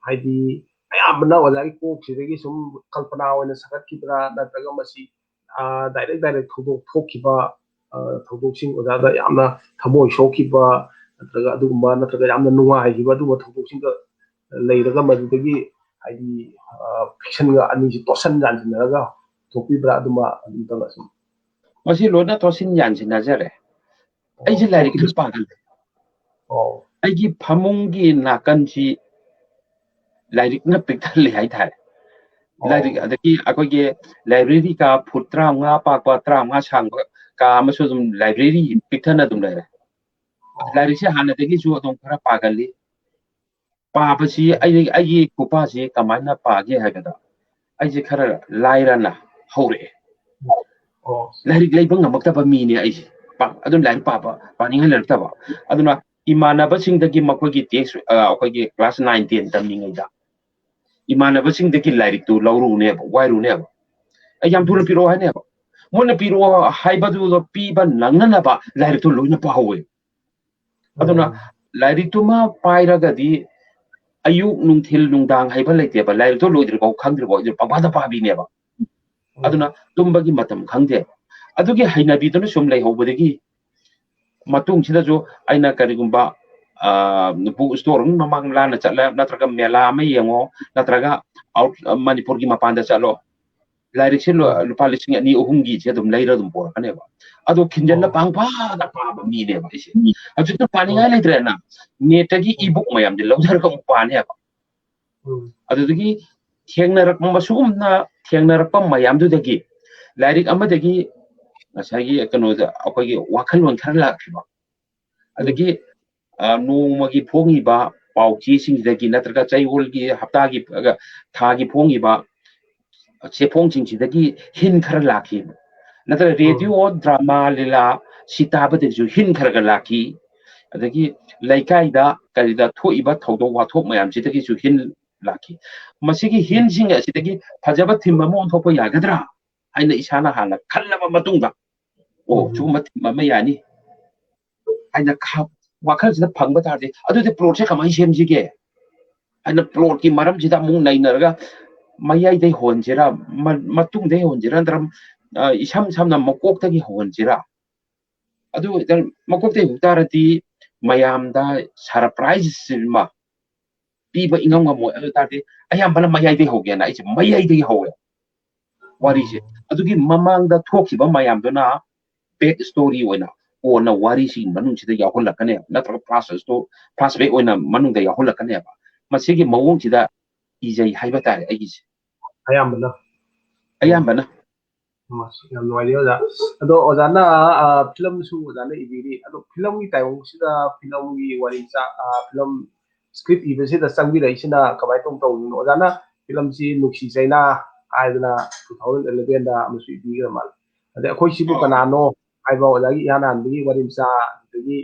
haidi ayamna oza gi kok sidagi sum kalpana oina sakat kibra nataga masi direct thokkiba thokdoksing oda da yamna thamoi shokkiba nataga adugumba nataga yamna nungai ba du thokdoksing da leiraga madudagi haidi fiction ga ani ji tosan jan jinaga thokpi bra aduma aduma sum masi lona tosin jan jinajare ai ji lyric tu pagal ai gi phamungi nakan ji lyric na picture le hai thare lyric adaki akoge library ka putra nga pa pa tra nga sang ka amasu zum library picture na dum le lyric se hana degi ju adom khara pagali pa ba si ai kupa si kamaina pa ge ha ga da ai ji khara laira na hore lyric lei bang amakta ba mi ne ai pa adun lyric pa ni hal ta ba aduna imana ba sing dagi makogi text akoge class 9 10 tamni ngai da imana ba sing dagi lyric tu lauru ne ba wairu ne ba ayam thura piro ha ne ba mona piro hai ba du pi ba nangna na ba lyric tu loina pa howe aduna lyric tu ma paira ga di ayuk nung thil nung dang hai ba leite ba lyric tu loidri ba khangdri ba pa ba da pa bi ne ba aduna tumbagi matam khangde adugi haina bi tu sum lai hobodagi matung sida jo aina karigumba book store mamang lana chatla natraga mela mai yango natraga out manipur gi mapanda chalo lyric se lupa lising ani uhungi che dum leira dum por kane ba ado khinjan na pangpa da pa ba mi ne ba ise aju to pani ngai leitre na net gi ebook mayam de lawjar ka pa ne ba adu gi thengna rak ma sugum na thengna rak pa mayam du dagi lyric amma dagi asagi kano da akogi wakhal wan khar la khiba adagi no magi phongi ba pauchi sing dagi natraga chaihol gi hapta gi tha gi phongi ba che phong ching chi dagi hin khar la khi natra radio drama lila sita ba de ju hin khar ga la khi adagi laikai da karida thoiba thodo wathok mayam chitagi chu hin laki masigi hin sing asidagi phajaba thimma mo thopa yagadra aina isana hala khallaba matungda o chu mama yani aina kha wakhal sida phangba tarde adu de plot se kamai semjige aina plot ki maram sida mung nainarga mayai dei honjira matung dei honjira ndram isam samna makok tagi honjira adu dan makok dei hutarati mayam da surprise silma piba ingam ngam mo adu tarde ayam bana mayai dei hogena ai mayai dei hoge wari se adu ki mamang da thoki ba mayam do na back story oina ona wari sin manung sida yahol lakane natra process to plus back oina manung da yahol lakane ba masigi mawong sida ijai haiba tare ai gi ayam bana yam no idea da ado ozana film su ozana ibiri ado film gi tai sida film gi wari sa film script ibe sida sangbi dai sina kamai tong tong ozana film si nuksi chaina aidana 2011 da amusu ibi ga mal ade akhoi sibu kanano aiba ozagi yana bi wari sa gi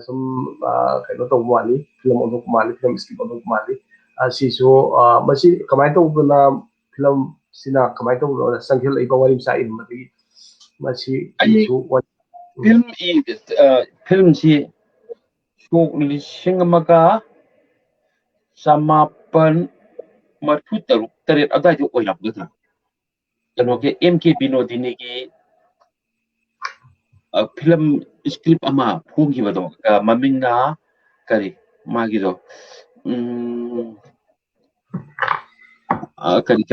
sum kaino tong mali film on mali film script on mali si so masi kamai tong na film sina kamai tong lo sanghil iba wari sa in mati masi isu film film si shok lising amaga samapan marfu taruk taret adai jo oilap gata kano ke mk binodini ki film script ama phungi bado maming na kari magi do kari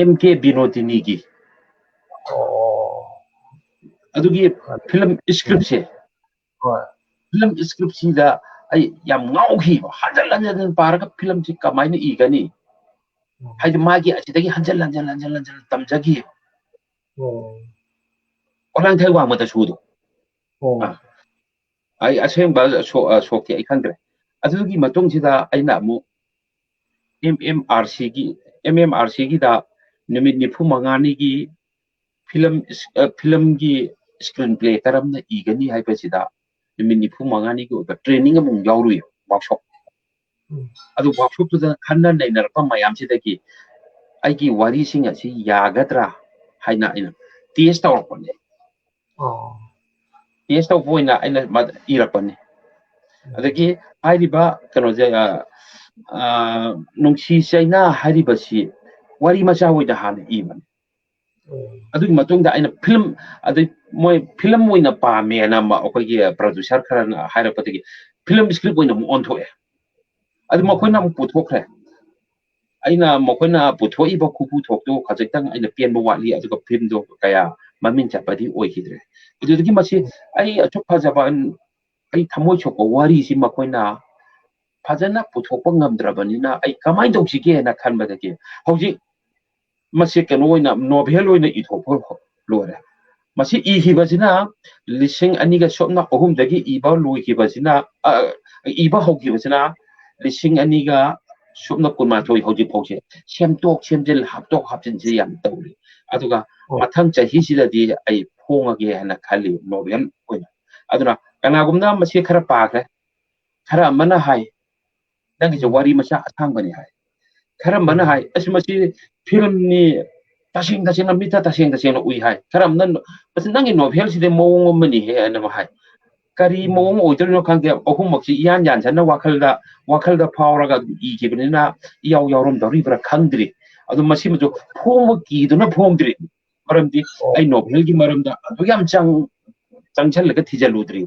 mk binodini ki adugi film script se film script si da ai yam ngau hi hanjal paraga film si kamai ni igani hai magi asidagi hanjal tamjagi orang thai wang mata sudu ai aseng ba so ki ai khangre adugi matung sida aina mu mmrc gi da nimit ni phu mangani gi film gi screenplay karamna igani hai pasida nimit ni phu mangani gi ba training amung yaurui workshop adu workshop tu da khanna nei nar pa mayam sida ki ai gi wari sing asi yagadra haina ina test tawrpone test taw poina aina irapane adagi hairiba kano je nungsi chaina hairiba si wari macha hoida han iman adugi matungda aina film adu moi film oina pame na ma okogi producer khara hairapatigi film script oina mu on thoe adu makoina mu puthokre aina makoina puthoi ba khu puthokto khajitang aina pianba wali aduga film do kaya mamin chapadi oihidre adugi masi ai achuk phajaba ai thamoi choko wari si makoina fajana puthokpa ngamdrabanina ai kamai dongsighe na khanbadagi hauji masi kano oina novel oina ithokpo lore masi ihibasina lising aniga sopna ohumdagi iba loihibasina iba hogibasina lising aniga sopna kunmathoi hauji phause semtok semjel haptok hapjinje yam tawri aduga mathang chahi sidadi ai phongage hana khali novel oina aduna kanagumna masi khara pakre khara mana hai dangi je wari masa asangbani hai khara mana hai asmasi film ni tasing na mita tasing ui hai khara nan bas nangi novel side mowong mani he ana hai kari mowong oidrino khangge ohumaki yan sanna wakhalda phawraga I kibnina yaw yawrom dori bra khangdri adu masi mu phongwa ki duna phongdri maramdi ai novel gi maramda adu yam changchal laga thijaludri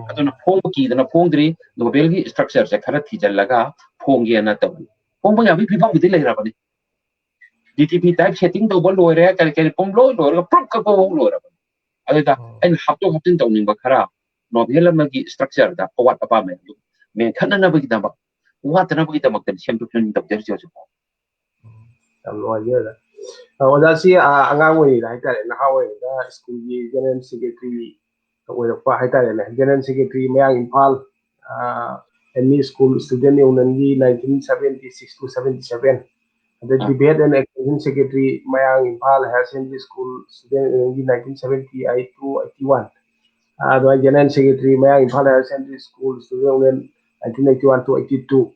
aduna phongwa ki duna phongdri novel gi structure se khara thijalaga phongge na tabu phongba yabi phibam budi leirabani DTP type setting to bol lore kal pom lo lore prop ka ko lore ada en haptin to ning bakara novel magi structure da awat apa men khana na bagi da wat na bagi da mak sem to kin to der jo lo ye da oda si angang oi da ta na hawe da school gi general secretary oi pa hai ta le general secretary mayang impal ME school student union gi 1976 to 77 the debate and Assistant Secretary Mayang Impal Higher Secondary School student in 1978 to 81. General Secretary Mayang Impal Higher Secondary School student in 1981 to 82.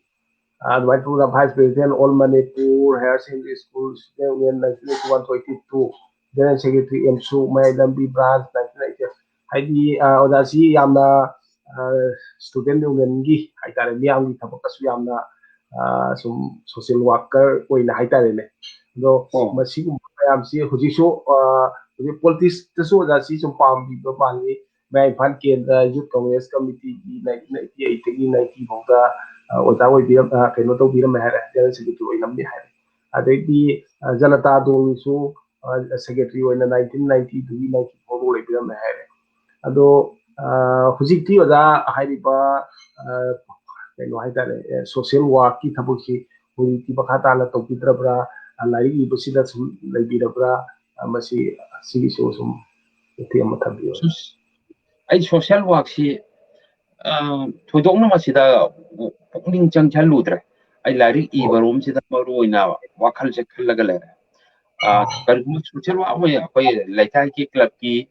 Vice President All Manipur Higher Secondary School student in 1981 to 82. General Secretary MSU Maylambi Branch 1988. Haidi Odasi Yamna student union-gi haitare miyamgi thabakasu yamna sum social worker oina haitare ne do masigum mayamsi hujisu huji politics tasu odasi sum pambi do bangi mai phan kendra youth congress committee gi 1988 gi 90 bongda oda oi bi keno to bi ma hare general secretary oina mi hare adegi janata do su secretary oina 1990 to 94 le bi ma hare ado hujikti oda haiba keno haitare social work ki thabuki hujikti bakata na to pidrabra lari ibusida sum leibirabra masi sigi so sum ti amathabi ai social work si thoidokna masida pukning changchal ludre ai lari ibarom sida maroina wakhal se khallaga le kargum social work mai apai laitai ki club ki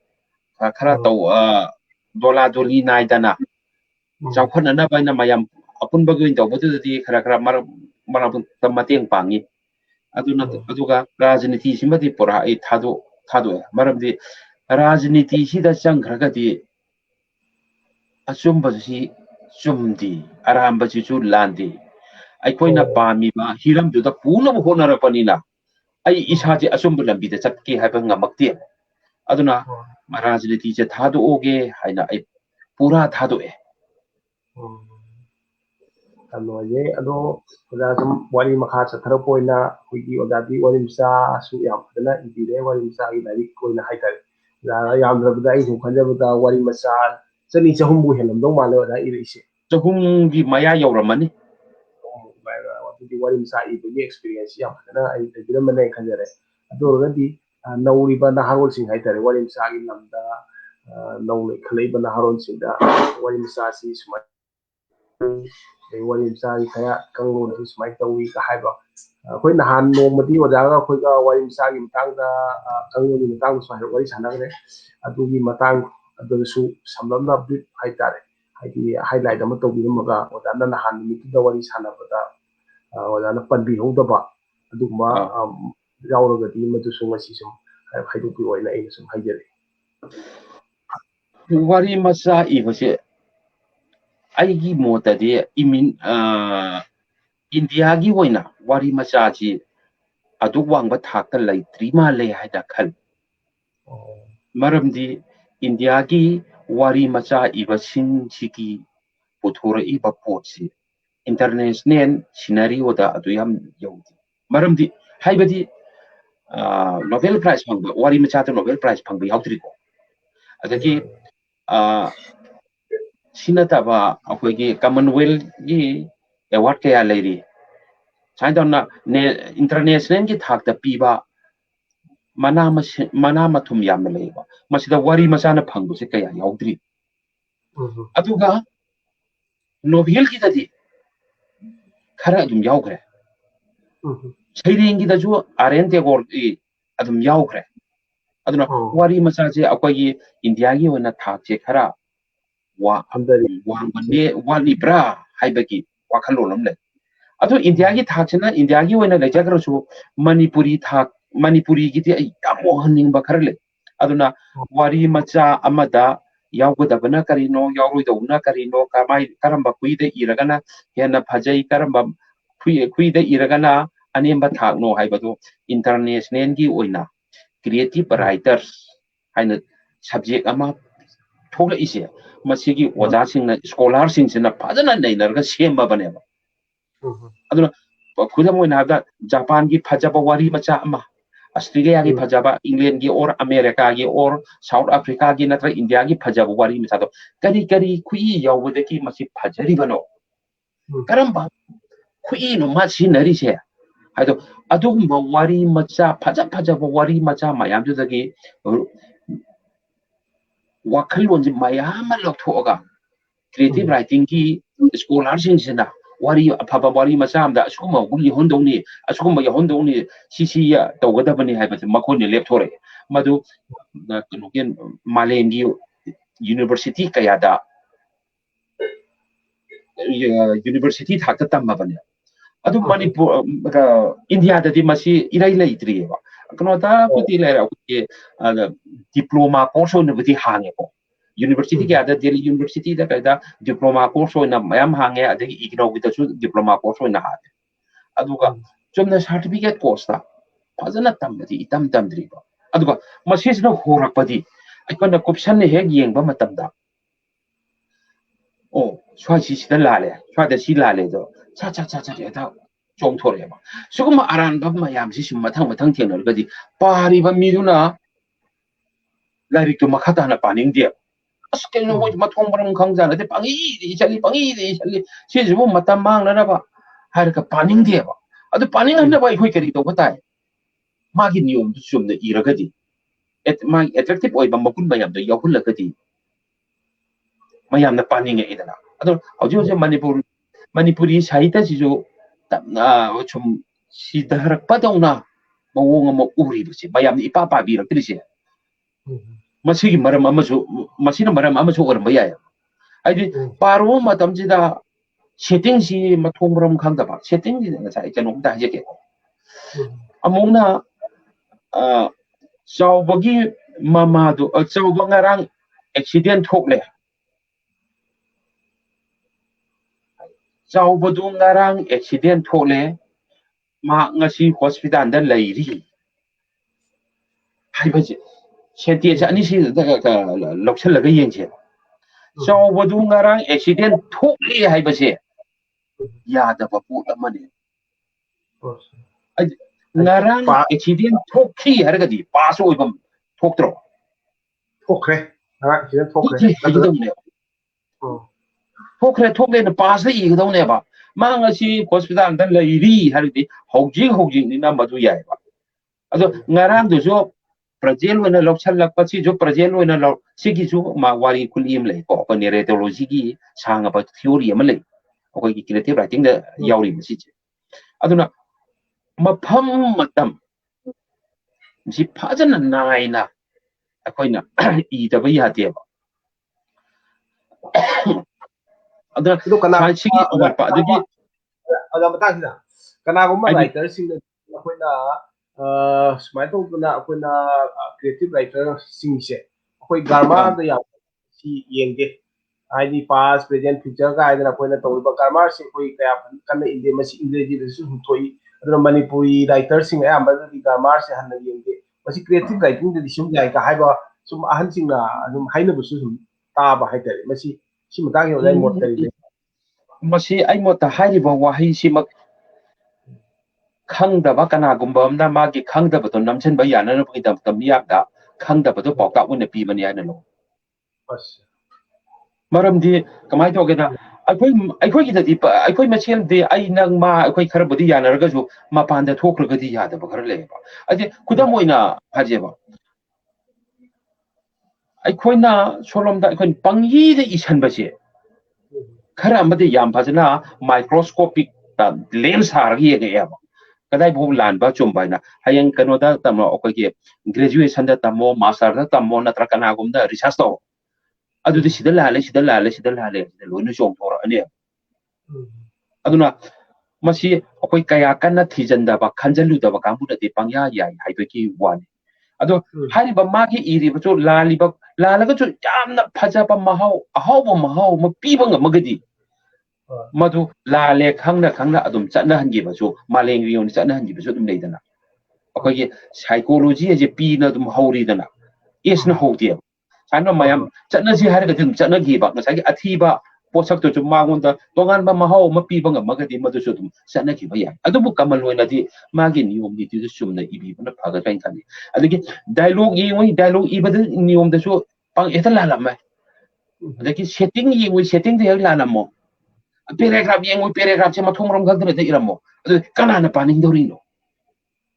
khara to dola doli naidana chawkhana na baina mayam apun bagin to bodudi khara khara mar mateng pangi aduna aduga rajniti simadi pura ai thado maramdi rajniti sida changkhagadi asumba si sumdi aramba si chu landi aikoina pami ba hiram du da puna bo honara panina ai isaji asumba lambi da chatki haiba ngamakti aduna rajniti je thado oge haina ai pura thado e Kanoye ado oda sum wari makha chathara poina huigi oda di wari msa su yam dana ibire wari msa gi dari koina haitare la yam rabda ai sum khanja bada wari masa chani chahum bu helam dong male oda irise chahum gi maya yauramani di wari msa ibige experience yam dana ai dira mane khanjare ado rodi nauri ba na harol sing haitare wari msa gi lamda naule khlei ba na harol sing da wari msa si suma wari msa kaya kangon su smai tawi ka haiba khoi na han no mati odaga khoi ka wari msa gi matang da kangon gi matang su wari sanagre adu gi matang adu su samlamna bit haitare haidi highlight ama tobi maga odana na han miti da wari sanabada odana panbi hodaba aduma yauraga di madu su ngasi sum haidu pi oina ai sum haijere wari masa ibase aigi motadi imin India gi hoina wari macha ji adu wangba thakta laitri ma le haida khal maramdi India gi wari macha ibasin siki puthora iba potsi international scenario da adu yam yawdi maramdi haibadi Nobel Prize phangba wari macha ta Nobel Prize phangba yawdri ko adagi sinataba akoigi Commonwealth gi award kaya leiri China international ki thakta piba mana mathum yam leiba masida wari masana phangbu se kaya yaudri aduga Nobel ki dadi khara adum yaukre Chairing ki daju arente gor adum yaukre aduna wari masaje akoigi India gi wana thakche khara wangane wali bra haibaki wakhalonam le ado India ki thakchena India ki wena lejagrasu manipuri ki ti yamo haning bakharle aduna wari macha amada yawgadabana karino yawroidawna karino kamai karamba kuide iragana hena phajai karamba kuide iragana anemba thakno haibado international ki oina creative writers haina subject ama thola ise masigi oja singna scholar singsina phajana nainarga semba baneba aduna khudam oina habda Japan gi phajaba wari macha ama Australia gi phajaba England gi or America gi or South Africa gi natra India gi phajaba wari macha do kari khui yawbode ki masi phajari bano karamba khui no ma sinari se haido adugumba wari macha phajaba wari macha mayam judagi wakhal lonji mayam lok thoga creative writing ki scholar singsina wari afaba wari macamda asukuma guli hondoni asukuma ya hondoni sisi ya tawgadabani haibase makoni lepthore madu kanogen malengi university kayada university thakta tammabane adu manipur india da di masi irai leitri ba kano ta puti lera ke diploma course on budi hange ko university ke ada delhi university da kaida diploma course on mayam hange adagi igno gita su diploma course on ha aduga chumna certificate course ta fazana tambadi itam tamdri ba aduga masisna horakpadi aikona corruption ne heg yengba matamda oh swasi sida lale swada si lale do cha cha cha cha da chong thore ba suguma aran ba mayam si sum mathang mathang thengna gadi pari ba miduna lari to makhata na paning dia askel no mathong baram khang jana de pangi chali si jubu matam mang na ba har ka paning dia ba adu paning na ba hoi kari to batai magi niyom du sum de iragadi ma attractive oi ba makun mayam do yahul lagadi mayam na paning e idana adu hoji manipuri sahita sijo chum sidarak padawna mawong mo uri bisi mayam ni ipapa birak tilisi masigi maram amasu masina maram amasu oram bayaya aidi paro matam sida setting si mathong maram khangda ba setting ni na sai chanong da je ke amongna chawbagi mama do chawba ngarang accident thokle chawbadu ngarang accident thokle ma ngasi hospital da lairi haibaje senti sa ani si da loksal laga yengche chawbadu ngarang accident thokle haibaje ya da bapu amane ngarang accident thokhi hargadi paso oibam thoktro thokre accident thokre thokle na pass da igdau ne ba mang asi hospital da lairi hargadi hojing ni na madu yai ba ado ngarang du jo projel wena loksal lakpa si jo projel wena lok sigi ju ma wari kulim le ko ko neurology gi sanga ba theory ama le ko ki creative writing da yauri ma si aduna mafam matam si phajana naina akoina I da ba yate ba aduna kana sigi over pa adigi aga matang sida kana gumma writer sing akoina smai to na akoina creative writer sing se akoi garma da ya si yenge ID past present future ga aidana akoina to ba garma se koi kaya kana inde masi ingreji da su thoi aduna manipuri writer sing ayamba di garma se hanna yenge masi creative writing da sum yai ka haiba sum ahan sing na adum haina bu su sum ta ba haitare masi si matang yo dai mot kari masi ai mota hairi ba wahi si mak khangdaba kana gumba amna magi khangdaba to namchen ba yana no pagi dam yak da khangdaba to pawka wona pi man yana lo maram di kamai to gena aikoi gi dadi aikoi machel de ai nang ma aikoi khara budi yana raga ju ma panda thokra gadi yada ba khara le ba ade kudam oina haje ba aikoi na solom da aikoi pangi de isan ba se khara amade yam phajana microscopic ta lens har gi ge ya kadai bhu lan ba chum bai na hayang kano da tamno okoi ge graduation da tamo master da tamo natra kana gum da research to adu de sidal hale loinu chong thora ani aduna masi okoi kaya kana thijanda ba khanjalu da ba kambu da de pangya yai haibe ki wani ado hari ba ma ki iri ba chu lalaga chu yamna phaja ba mahau ahau ba mahau ma pi ba ngamagadi madu lale khangna adum chana hangi ba chu maleng ri on chana hangi ba chu dum leidana okoi ge psychology je pi na dum hauri dana is na hodi ano mayam chana ji har ga dum chana gi ba ngasai gi athi ba posak to chu mangon da tongan ba mahau ma pi ba ngamagadi madu chu dum chana gi ba ya adu bu kamal loina di magi niyom ni tu sum na ibi ba na phaga kain thani adigi dialogue i ba niyom da chu pang eta la lam mai adigi setting de la lam mo paragraph paragraph se mathong rom khang de iramo adu kana na paning dori no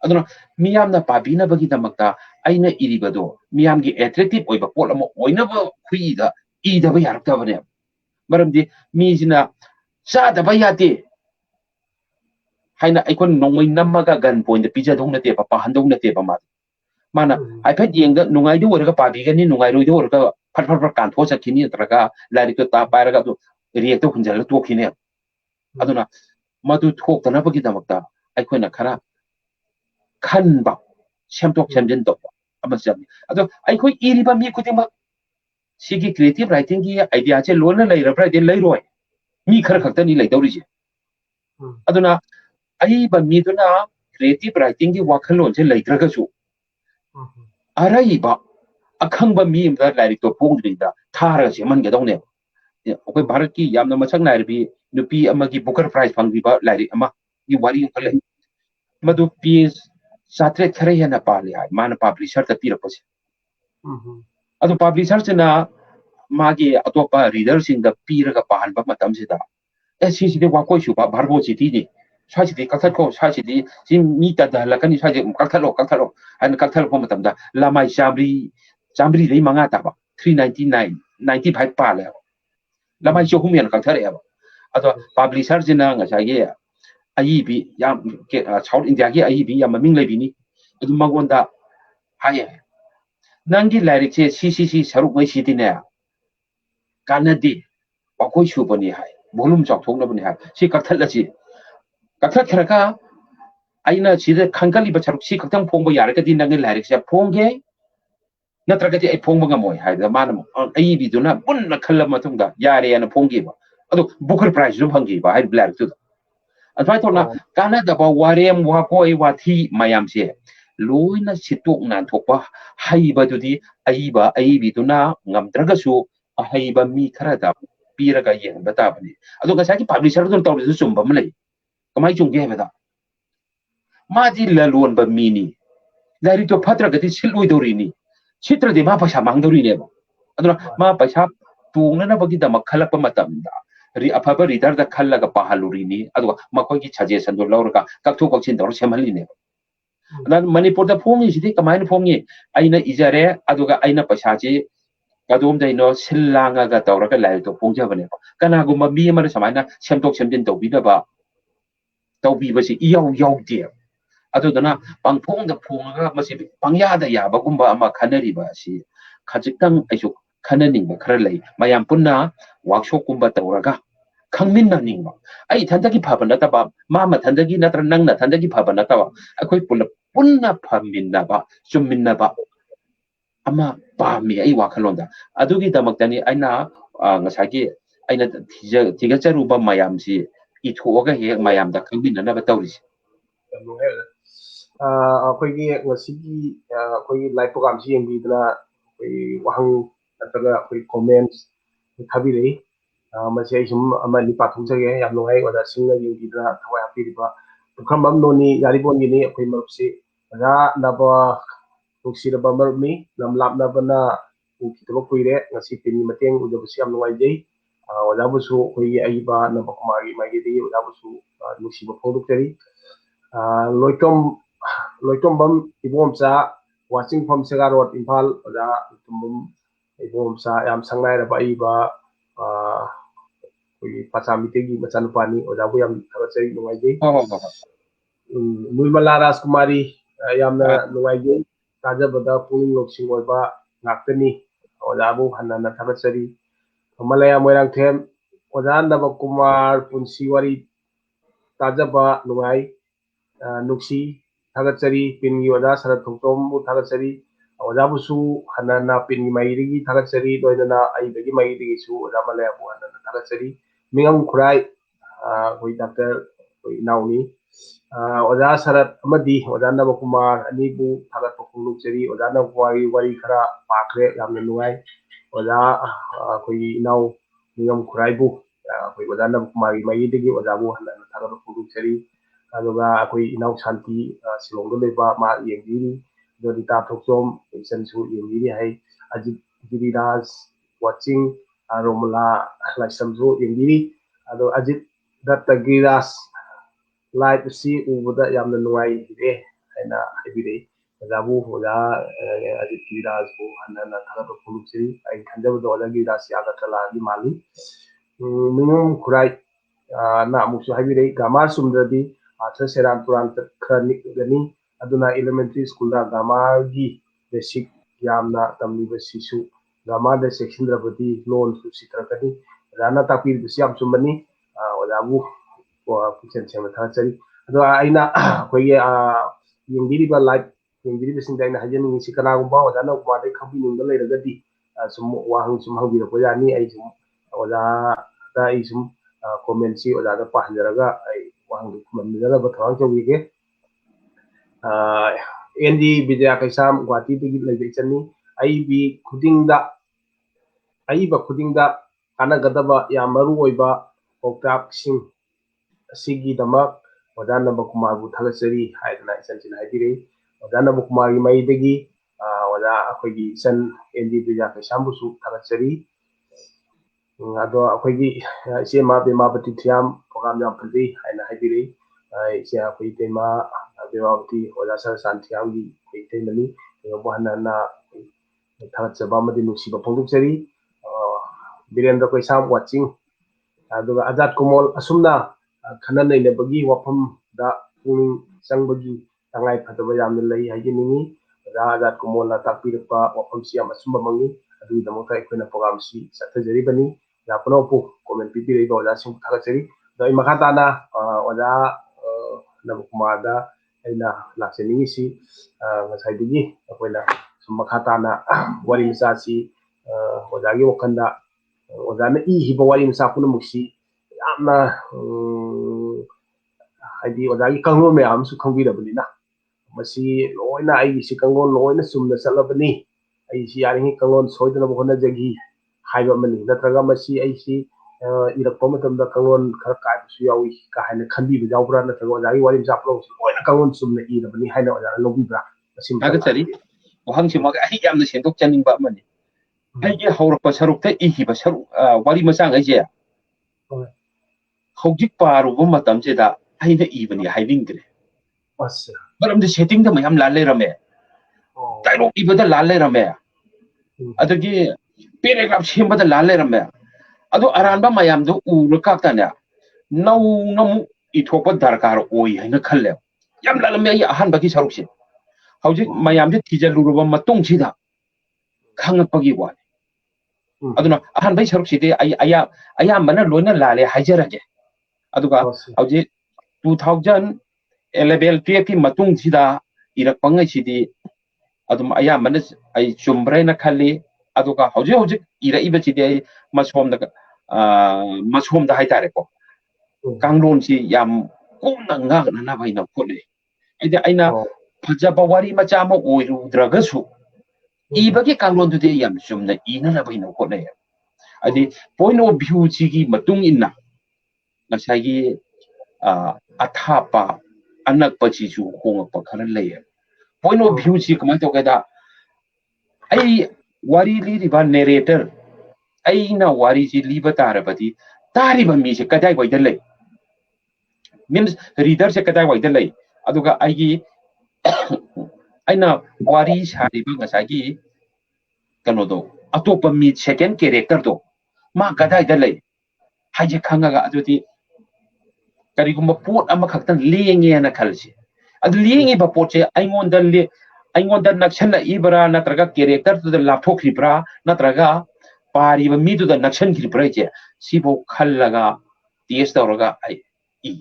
aduna miyam na pabina bagi damakta aina iribado miyam gi attractive oiba pot amo oina ba khui da I da ba yarak ta bane maram di mi jina sa da ba yate haina aikon nongmai namaga gan point pija dong na te pa handong na te pa mana ai phet yeng da nungai du wor ga pa bi gani nungai ro du wor ga phat kan tho sa kini traga lari to ta pa ra ga du riek to hunjal to kini aduna madu thok ta na ba gi damakta aikoi na khara khan ba semtok semjin to ama jam ado aikoi iri ba mi kutima sigi creative writing gi idea che lona lai ra pra de lai roi mi khara khakta ni lai dawri je aduna ai ba mi duna creative writing gi wakhalon che lai tra ga su arai ba akhang ba mi da lai to pong dri da thara se man ga dong ne okoi bharat ki yamna masak nai bi nupi ama gi booker prize phang bi ba lai ama gi wari ko lai madu piece satre khare ya na pa le ai man publisher ta pira pose adu publisher chena magi atopa reader sing da pira ga pan ba matam sida si si de wa ko shu ba bharbo chi ti ni sai si de ka thak ko sai si de si mi ta da la kan sai de ka thalo an ka thalo matam da la mai chamri dei manga ta ba 399 95 pa le la mai chu hum yan ka thare ba ado publisher chena nga sai ge ai bi yam South India gi ai bi yam ming le bi ni adu mangonda haye nangi lyric che si saruk mai si ti ne kanadi bakoi shu bani hai volume chok thok na bani hai si kakthal la si kakthal khraka aina si de khangkali ba saruk si kaktang phong ba yar ka din nangi lyric se phong ge natraga ti ai phong ba ngamoi hai da manam ai bi duna bun na khala matung da yare ya na phong gi ba adu booker prize ju phang gi ba hai lyric tu advai to na kanada ba warem wa koi wa thi mayam se loina situk nan thokpa haiba dudi ai bi duna ngamtraga su haiba mi khara da pira ga yeng bata bani ado ga saki publisher dun taw su chum bam lai kamai chung ge bada ma di la lon ba mi ni lari to phatra ga ti siloi dori ni chitra de ma paisa mang dori ne ba ado ma paisa tung na ba gi da makhala pa matam da ri afaba reader da khalla ga pahaluri ni ado ma ko gi suggestion do lawra ga kak thu kak chin dor semhali ne nan manipur da phongi sidi kamai phongi aina ijare aduga aina paisa ji kadum dai no sillanga ga tawra ka lai to phongja bane kana gu ma mi ma samaina semtok semjin to bi da ba to bi ba si yaw de adu dana pang phong da phong ga ma si pang ya da ya ba gumba ama khanari ba si khajitang aisu khananing ba khara lai mayam punna workshop kumba tawra ga khangmin na ning ba ai thandagi phaba na ta ba ma thandagi na tra nang na thandagi phaba na ta ba akhoi punna phamin na ba chummin na ba ama pa mi ai wakhalon da adugi damaktani aina ngasagi aina thiga charu ba mayam si I thoga he mayam da khangmin na ba tawri ꯑꯩꯈꯣꯏꯒꯤ ꯉꯁꯤꯒꯤ ꯑꯩꯈꯣꯏꯒꯤ live ꯄ꯭ꯔꯣꯒ꯭ꯔꯥꯝꯁꯤ ꯌꯦꯡꯕꯤꯗꯨꯅ ꯑꯩꯈꯣꯏ ꯋꯥꯍꯪ ꯅꯠꯇ꯭ꯔꯒ ꯑꯩꯈꯣꯏ ꯀꯣꯃꯦꯟꯁ ꯊꯥꯕꯤꯔꯛꯏ ꯃꯁꯤ ꯑꯩ ꯁꯨꯝ ꯑꯃꯅꯤ ꯄꯥꯊꯣꯛꯆꯒꯦ ꯌꯥꯝ ꯅꯨꯡꯉꯥꯏ ꯑꯣꯖꯥꯁꯤꯡꯅ ꯌꯦꯡꯕꯤꯗꯨꯅ ꯊꯋꯥꯏ ꯍꯥꯞꯄꯤꯔꯤꯕ ꯄꯨꯈ꯭ꯔꯝꯕꯝ ꯅꯣꯅꯤ ꯌꯥꯔꯤꯄꯣꯟꯒꯤꯅꯤ ꯑꯩꯈꯣꯏ ꯃꯔꯨꯞꯁꯤ ꯑꯣꯖꯥ ꯅꯕ ꯅꯨꯡꯁꯤꯔꯕ ꯃꯔꯨꯞꯅꯤ ꯂꯝ ꯂꯥꯞꯅꯕꯅ ꯎꯈꯤꯗꯕ ꯀꯨꯏꯔꯦ ꯉꯁꯤ ꯇꯤꯝꯒꯤ ꯃꯇꯦꯡ ꯎꯖꯕꯁꯤ ꯌꯥꯝ ꯅꯨꯡꯉꯥꯏꯖꯩ ꯑꯣꯖꯥꯕꯨꯁꯨ ꯑꯩꯈꯣꯏꯒꯤ ꯑꯏꯕ ꯅꯕꯀꯨꯃꯥꯔꯒꯤ ꯃꯥꯏꯀꯩꯗꯒꯤ ꯑꯣꯖꯥꯕꯨꯁꯨ ꯅꯨꯡꯁꯤꯕ ꯐꯣꯡꯗꯣꯛꯆꯔꯤ ꯂꯣꯏꯇꯣꯝꯕꯝ ꯏꯕꯣꯝꯆꯥ ꯋꯥꯆꯤꯡꯐꯝ ꯁꯦꯒꯥ ꯔꯣꯗ ꯏꯝꯐꯥꯜ ꯑꯣꯖꯥ ꯂꯣꯏꯇꯣꯝꯕꯝ ꯏꯕꯣꯝꯆꯥ ꯌꯥꯝ ꯁꯪꯅꯥꯏꯔꯕ ꯑꯏꯕ ꯑꯩꯈꯣꯏꯒꯤ ꯄꯥꯆꯥ ꯃꯤꯇꯩꯒꯤ ꯃꯆꯥꯅꯨꯄꯥꯅꯤ ꯑꯣꯖꯥꯕꯨ ꯌꯥꯝ ꯊꯥꯒꯠꯆꯔꯤ ꯅꯨꯡꯉꯥꯏꯖꯩ ꯅꯨꯔꯃꯂꯥ ꯔꯥꯖꯀꯨꯃꯥꯔꯤ ꯌꯥꯝꯅ ꯅꯨꯡꯉꯥꯏꯖꯩ ꯇꯥꯖꯕꯗ ꯄꯨꯛꯅꯤꯡ ꯂꯧꯁꯤꯡ ꯑꯣꯏꯕ ꯉꯥꯛꯇꯅꯤ ꯑꯣꯖꯥꯕꯨ ꯍꯟꯅ ꯊꯥꯒꯠꯆꯔꯤ ꯃꯂꯌꯥ ꯃꯣꯏꯔꯥꯡꯊꯦꯝ ꯑꯣꯖꯥ ꯅꯕꯀꯨꯃꯥꯔ ꯄꯨꯟꯁꯤ ꯋꯥꯔꯤ ꯇꯥꯖꯕ ꯅꯨꯡꯉꯥꯏ ꯅꯨꯡꯁꯤ ꯊꯥꯒꯠꯆꯔꯤ ꯄꯤꯟꯒꯤ ꯑꯣꯖꯥ ꯁꯔꯠ ꯊꯣꯛꯇꯣꯝꯕꯨ ꯊꯥꯒꯠꯆꯔꯤ ꯑꯣꯖꯥꯕꯨꯁꯨ ꯍꯟꯅ ꯄꯤꯟꯒꯤ ꯃꯥꯏꯀꯩꯗꯒꯤ ꯊꯥꯒꯠꯆꯔꯤ ꯂꯣꯏꯅꯅ ꯑꯏꯕꯒꯤ ꯃꯥꯏꯀꯩꯗꯒꯤꯁꯨ ꯑꯣꯖꯥ ꯃꯂꯌꯥꯕꯨ ꯍꯟꯅ ꯊꯥꯒꯠꯆꯔꯤ ꯃꯤꯉꯝ ꯈꯨꯔꯥꯏ ꯑꯩꯈꯣꯏ ꯗꯥꯛꯇꯔ ꯑꯩꯈꯣꯏ ꯏꯅꯥꯎꯅꯤ ꯑꯣꯖꯥ ꯁꯔꯠ ꯑꯃꯗꯤ ꯑꯣꯖꯥ ꯅꯕꯀꯨꯃꯥꯔ ꯑꯅꯤꯕꯨ ꯊꯥꯒꯠꯄ ꯐꯣꯡꯗꯣꯛꯆꯔꯤ ꯑꯣꯖꯥ ꯅꯕꯀꯨꯃꯥꯔꯒꯤ ꯋꯥꯔꯤ ꯈꯔ ꯄꯥꯈ꯭ꯔꯦ ꯌꯥꯝꯅ ꯅꯨꯡꯉꯥꯏ ꯑꯣꯖꯥ ꯑꯩꯈꯣꯏꯒꯤ ꯏꯅꯥꯎ ꯃꯤꯉꯝ ꯈꯨꯔꯥꯏꯕꯨ ꯑꯩꯈꯣꯏ ꯑꯣꯖꯥ ꯅꯕꯀꯨꯃꯥꯔꯒꯤ ꯃꯥꯏꯀꯩꯗꯒꯤ ꯑꯣꯖꯥꯕꯨ ꯍꯟꯅ ꯊꯥꯒꯠꯄ ꯐꯣꯡꯗꯣꯛꯆꯔꯤ ꯑꯗꯨꯒ ꯑꯩꯈꯣꯏ ꯏꯅꯥꯎ ꯁꯥꯟꯇꯤ ꯁꯤꯂꯣꯡꯗ ꯂꯩꯕ ꯃꯥ ꯌꯦꯡꯕꯤꯔꯤ ꯗꯣꯅꯤꯇꯥ ꯊꯣꯛꯆꯣꯝ ꯏꯆꯟꯁꯨ ꯌꯦꯡꯕꯤꯔꯤ ꯍꯥꯏ ꯑꯖꯤꯠ ꯒꯤꯔꯤꯔꯥꯖ ꯋꯥꯆꯤꯡ ꯔꯣꯃꯂꯥ ꯂꯥꯏꯁ꯭ꯔꯝꯁꯨ ꯌꯦꯡꯕꯤꯔꯤ ꯑꯗꯣ ꯑꯖꯤꯠ ꯗꯠꯇ ꯒꯤꯔꯤꯔꯥꯖ ꯂꯥꯏꯚ ꯑꯁꯤ ꯎꯕꯗ ꯌꯥꯝꯅ ꯅꯨꯡꯉꯥꯏꯔꯦ ꯍꯥꯏꯅ ꯍꯥꯏꯕꯤꯔꯛꯏ ꯑꯣꯖꯥꯕꯨ ꯑꯣꯖꯥ ꯑꯖꯤꯠ ꯒꯤꯔꯤꯔꯥꯖꯕꯨ ꯍꯟꯅ ꯊꯥꯒꯠꯄ ꯐꯣꯡꯗꯣꯛꯆꯔꯤ ꯑꯩꯅ ꯈꯟꯖꯕꯗ ꯑꯣꯖꯥ ꯒꯤꯔꯤꯔꯥꯖ ꯌꯥꯒꯇ꯭ꯔꯂꯥꯒꯤ ꯃꯥꯜꯂꯤ ꯃꯤꯉꯝ ꯈꯨꯔꯥꯏ ꯅ ꯑꯃꯨꯛꯁꯨ ꯍꯥꯏꯕꯤꯔꯛꯏ grammar ꯆꯨꯝꯗ꯭ꯔꯗꯤ third seran turan khani gani aduna elementary school da grammar gi basic yamna tamni basisu grammar da section rabati loan su sitrakani rana tapir bisyam sumani odabu ko kitchen chema thachari ado aina koi yengdiri ba live yengdiri bising daina hajani si kana gumba odana gumba dai khabi ningda leiragadi sum wahang sum hangbi ko yani ai sum oda da ai sum comment si oda da pahnjaraga ai wahang manjara ba thang chawige endi bidya kaisam gwati tigi lei chani ai bi khudingda ai ba khudingda kana gadaba ya maru oiba oktak sing sigi damak oda Nabakumar bu thalatsari haidna isansin haidire oda Nabakumar gi mai dagi oda akogi san endi bidya kaisam bu su thalatsari ado akogi ise ma be ma bati thiam program jam phadi haina haidire ise akoi tema Bevavati oda sar santiam gi ite mani bohana na thalatsaba madi nusiba phongduksari Birendra kaisam watching aduga Azat Kumol asumna khana nei lebagi wafam da puning sangbagi tangai phataba yamna lei hajini da Azat Kumol na takpirpa wafam siam asumba mangi adu da mokai koina program si satajari bani ya kono pu comment pipiri ba oda sing thalatsari da imakata na oda Nabakumar da aina laksani si ngasai digi akoina sum makata na wari misa si oda gi wakanda oda na hiba wari misa puna muksi yamna haidi oda gi kanglo me am su khangbi rabani na masi loina ai si kanglo loina sumna salabani ai si yaringi kanglo soidana bohona jagi haiba mani natraga masi ai si irakpa matamda kanglo khara kai su yawi ka haina khandi bi jawbra natraga oda gi wari misa puna loina kanglo sumna irabani haina oda lobibra masi Agatari wahang si maga ai yamna sendok chaning ba mani ai ge hawrapa sarukta ihiba saruk wari masang ai je hojik paru bo matam je da ai na ibani haibingre maram de setting da mayam lalle rame dialog ibada lalle rame adagi paragraph sembada lalle rame ado aranba mayam do uraka tanya nau namu ithopa darkar oi haina khalle yam lalame ai ahan bagi sarukse hojik mayam de tijaluruba matung sida khangapagi wa aduna ahan bai saruk sidi aya mana loina lale hajarage aduga hojik 2011 12 ki matung sida irak pangai sidi adum aya mana ai chumbraina khali aduga hojik ira iba sidi ai masom da haitare ko kanglon si yam kumna nga na bai na khole aina phajaba wari macha ma oirudra ibagi kanglon du de yam sumna ina na bai na khole adi point of view chi matung inna nasagi athapa anak pachi chu khong pa khana lay point of view chi kamai to kada ai wari li riba narrator ai na wari chi li ba tarabati tari ba mi se kadai wai da lay means reader se kadai wai da lay aduga ai aina wari sari ba ngasagi kano do atopa mi second character do ma kadai da lay haje khanga ga adudi karigumba pot ama khaktan lenge na khalsi adu lengi ba pot se aingonda nakshan ibra natraga character to the lapthok ribra natraga pari ba mi to the nakshan ribra je sibo khallaga test tawraga ai i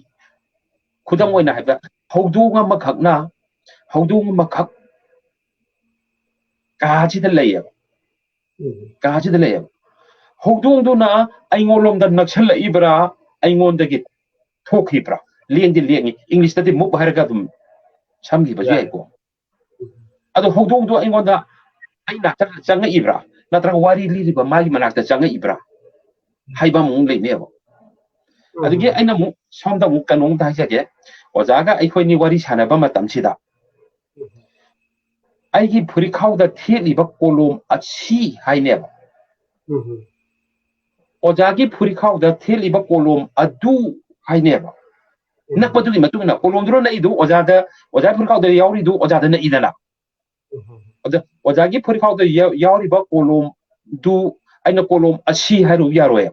khudam oina haida howdunga makhakna howdunga makhak kaji da layab kaji da layab howdung do na aingolom da nakshan ibra aingonda gi thokibra lengi english tadi muk harga dum samgi ba jai ko ado howdung do aingonda aina changa ibra natra wari li ba magi manakta changa ibra haiba mung le ne ba adigi aina mu somda mu kanong da jage ojaga aikoi ni wari sana ba matam sida aigi phuri khau da theli ba kolom achi haine ba ojagi phuri khau da theli ba kolom adu haine ba nakpatu gi matuna kolom dro na idu oja phuri khau da yauri du oja da na idana ojagi phuri khau da yauri ba kolom du aina kolom achi haru yaro ya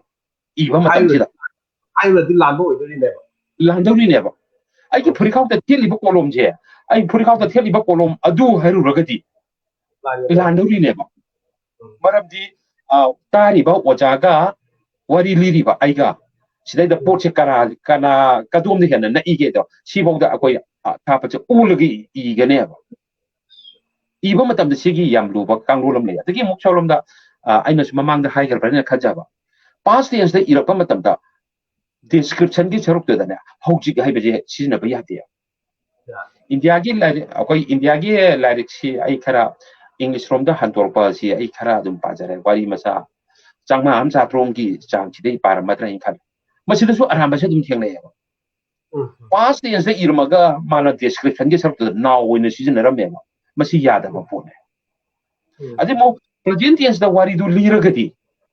iba matam sida ai là tin làm bội tôi đi nè lang dau ni ne ba ꯑꯩꯒꯤ ꯐꯨꯔꯤꯈꯥꯎꯗ ꯊꯦꯠꯂꯤꯕ ꯀꯣꯂꯣꯝꯁꯦ ꯑꯩ ꯐꯨꯔꯤꯈꯥꯎꯗ ꯊꯦꯠꯂꯤꯕ ꯀꯣꯂꯣꯝ ꯑꯗꯨ ꯍꯥꯏꯔꯨꯔꯒꯗꯤ ꯂꯥꯟꯗꯧꯔꯤꯅꯦꯕ ꯃꯔꯝꯗꯤ ꯇꯥꯔꯤꯕ ꯑꯣꯖꯥꯒ ꯋꯥꯔꯤ ꯂꯤꯔꯤꯕ ꯑꯩꯒ ꯁꯤꯗꯩꯗ ꯄꯣꯠꯁꯦ ꯀꯗꯣꯝꯗ ꯍꯦꯟꯅ ꯅꯛꯏꯒꯦꯗꯣ ꯁꯤꯐꯥꯎꯗ ꯑꯩꯈꯣꯏ ꯊꯥꯞꯄꯁꯦ ꯎꯂꯒ ꯏꯒꯅꯦꯕ ꯏꯕ ꯃꯇꯝꯗ ꯁꯤꯒꯤ ꯌꯥꯝ ꯂꯨꯕ ꯀꯥꯡꯂꯣꯟ ꯑꯃ ꯂꯩ ꯑꯗꯒꯤ ꯑꯃꯨꯛ ꯁꯣꯝꯗ ꯑꯩꯅꯁꯨ ꯃꯃꯥꯡꯗ ꯍꯥꯏꯈ꯭ꯔꯕ꯭ꯔꯅ ꯈꯟꯖꯕ ꯄꯥꯁ ꯇꯦꯟꯁꯇ ꯏꯔꯛꯄ ꯃꯇꯝꯗ ꯗꯤꯁꯀ꯭ꯔꯤꯞꯁꯟꯒꯤ ꯁꯔꯨꯛꯇꯨꯗꯅꯦ ꯍꯧꯖꯤꯛ ꯍꯥꯏꯕꯁꯦ ꯁꯤꯖꯤꯟꯅꯕ ꯌꯥꯗꯦ ꯏꯟꯗꯤꯌꯥꯒꯤ ꯂꯥꯏꯔꯤꯛ ꯑꯩꯈꯣꯏ ꯏꯟꯗꯤꯌꯥꯒꯤ ꯂꯥꯏꯔꯤꯛꯁꯤ ꯑꯩ ꯈꯔ ꯏꯪꯂꯤꯁ ꯔꯣꯝꯗ ꯍꯟꯗꯣꯔꯛꯄ ꯑꯁꯤ ꯑꯩ ꯈꯔ ꯑꯗꯨꯝ ꯄꯥꯖꯔꯦ ꯋꯥꯔꯤ ꯃꯆꯥ ꯆꯥꯝꯃꯉꯥ ꯑꯃ ꯆꯥꯇ꯭ꯔꯣꯝꯒꯤ ꯆꯥꯡꯁꯤꯗꯩ ꯄꯥꯔꯝꯃꯗ꯭ꯔꯥ ꯑꯩꯅ ꯈꯜꯂꯤ ꯃꯁꯤꯗꯁꯨ ꯑꯔꯥꯟꯕꯁꯦ ꯑꯗꯨꯝ ꯊꯦꯡꯅꯩꯑꯕ ꯄꯥꯁ ꯇꯦꯟꯁꯇ ꯏꯔꯝꯃꯒ ꯃꯥꯅ ꯗꯤꯁꯀ꯭ꯔꯤꯞꯁꯟꯒꯤ ꯁꯔꯨꯛꯇꯨꯗ ꯅꯥꯎ ꯑꯣꯏꯅ ꯁꯤꯖꯤꯟꯅꯔꯝꯃꯦꯕ ꯃꯁꯤ ꯌꯥꯗꯕ ꯄꯣꯠꯅꯦ ꯑꯗꯩ ꯑꯃꯨꯛ ꯄ꯭ꯔꯖꯦꯟ ꯇꯦꯟꯁꯇ ꯋꯥꯔꯤꯗꯨ ꯂꯤꯔꯒꯗꯤ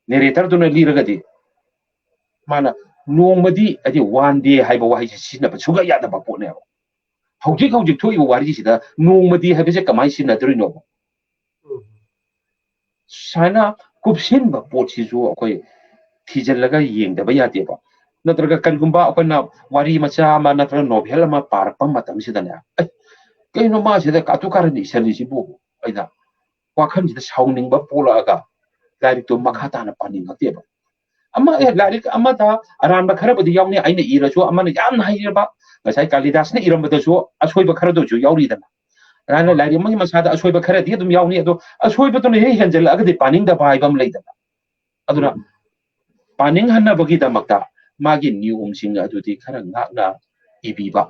ꯅꯦꯔꯦꯇꯔꯗꯨꯅ ꯂꯤꯔꯒꯗꯤ ꯃꯥꯅ ꯅꯣꯡꯃꯗꯤ ꯍꯥꯏꯗꯤ ꯋꯥꯟ ꯗꯦ ꯍꯥꯏꯕ ꯋꯥꯍꯩꯁꯦ ꯁꯤꯖꯤꯟꯅꯕ ꯁꯨꯡꯌꯥ ꯌꯥꯗꯕ ꯄꯣꯠꯅꯦꯕ ꯍꯧꯖꯤꯛ ꯍꯧꯖꯤꯛ ꯊꯣꯛꯏꯕ ꯋꯥꯔꯤꯁꯤꯗ ꯅꯣꯡꯃꯗꯤ ꯍꯥꯏꯕꯁꯦ ꯀꯃꯥꯏꯅ ꯁꯤꯖꯤꯟꯅꯗꯣꯏꯅꯣ ꯁꯨꯃꯥꯏꯅ ꯀꯨꯞꯁꯤꯟꯕ ꯄꯣꯠꯁꯤꯁꯨ ꯑꯩꯈꯣꯏ ꯊꯤꯖꯤꯜꯂꯒ ꯌꯦꯡꯗꯕ ꯌꯥꯗꯦꯕ ꯅꯠꯇ꯭ꯔꯒ ꯀꯔꯤꯒꯨꯝꯕ ꯑꯩꯈꯣꯏꯅ ꯋꯥꯔꯤ ꯃꯆꯥ ꯑꯃ ꯅꯠꯇ꯭ꯔꯒ ꯅꯣꯚꯦꯜ ꯑꯃ ꯄꯥꯔꯛꯄ ꯃꯇꯝꯁꯤꯗꯅꯦ ꯀꯩꯅꯣ ꯃꯥꯁꯤꯗ ꯀꯥꯇꯨ ꯀꯥꯔꯟ ꯏꯁꯜꯂꯤꯁꯤꯕꯨ ꯑꯩꯅ ꯋꯥꯈꯜꯁꯤꯗ ꯁꯥꯎꯅꯤꯡꯕ ꯄꯣꯛꯂꯛꯑꯒ ꯂꯥꯏꯔꯤꯛꯇꯣ ꯃꯈꯥ ꯇꯥꯅ ꯄꯥꯅꯤꯡꯉꯛꯇꯦꯕ ꯂꯥꯏꯔꯤꯛ ꯑꯃꯗ ꯑꯔꯥꯟꯕ ꯈꯔꯕꯨꯗꯤ ꯌꯥꯎꯅꯤ ꯑꯩꯅ ꯏꯔꯁꯨ ꯑꯃꯅ ꯌꯥꯝꯅ ꯍꯩꯔꯕ ꯉꯁꯥꯏ ꯀꯥꯂꯤꯗꯥꯁꯅ ꯏꯔꯝꯕꯗꯁꯨ ꯑꯁꯣꯏꯕ ꯈꯔꯗꯁꯨ ꯌꯥꯎꯔꯤꯗꯅ ꯑꯗꯨꯅ ꯂꯥꯏꯔꯤꯛ ꯑꯃꯒꯤ ꯃꯁꯥꯗ ꯑꯁꯣꯏꯕ ꯈꯔꯗꯤ ꯑꯗꯨꯝ ꯌꯥꯎꯅꯤ ꯑꯗꯣ ꯑꯁꯣꯏꯕꯗꯨꯅ ꯍꯦꯛ ꯍꯦꯟꯖꯜꯂꯛꯑꯒꯗꯤ ꯄꯥꯅꯤꯡꯗꯕ ꯍꯥꯏꯕ ꯑꯃ ꯂꯩꯗꯅ ꯑꯗꯨꯅ ꯄꯥꯅꯤꯡꯍꯟꯅꯕꯒꯤꯗꯃꯛꯇ ꯃꯥꯒꯤ ꯅꯤꯌꯣꯝꯁꯤꯡ ꯑꯗꯨꯗꯤ ꯈꯔ ꯉꯥꯛꯅ ꯏꯕꯤꯕ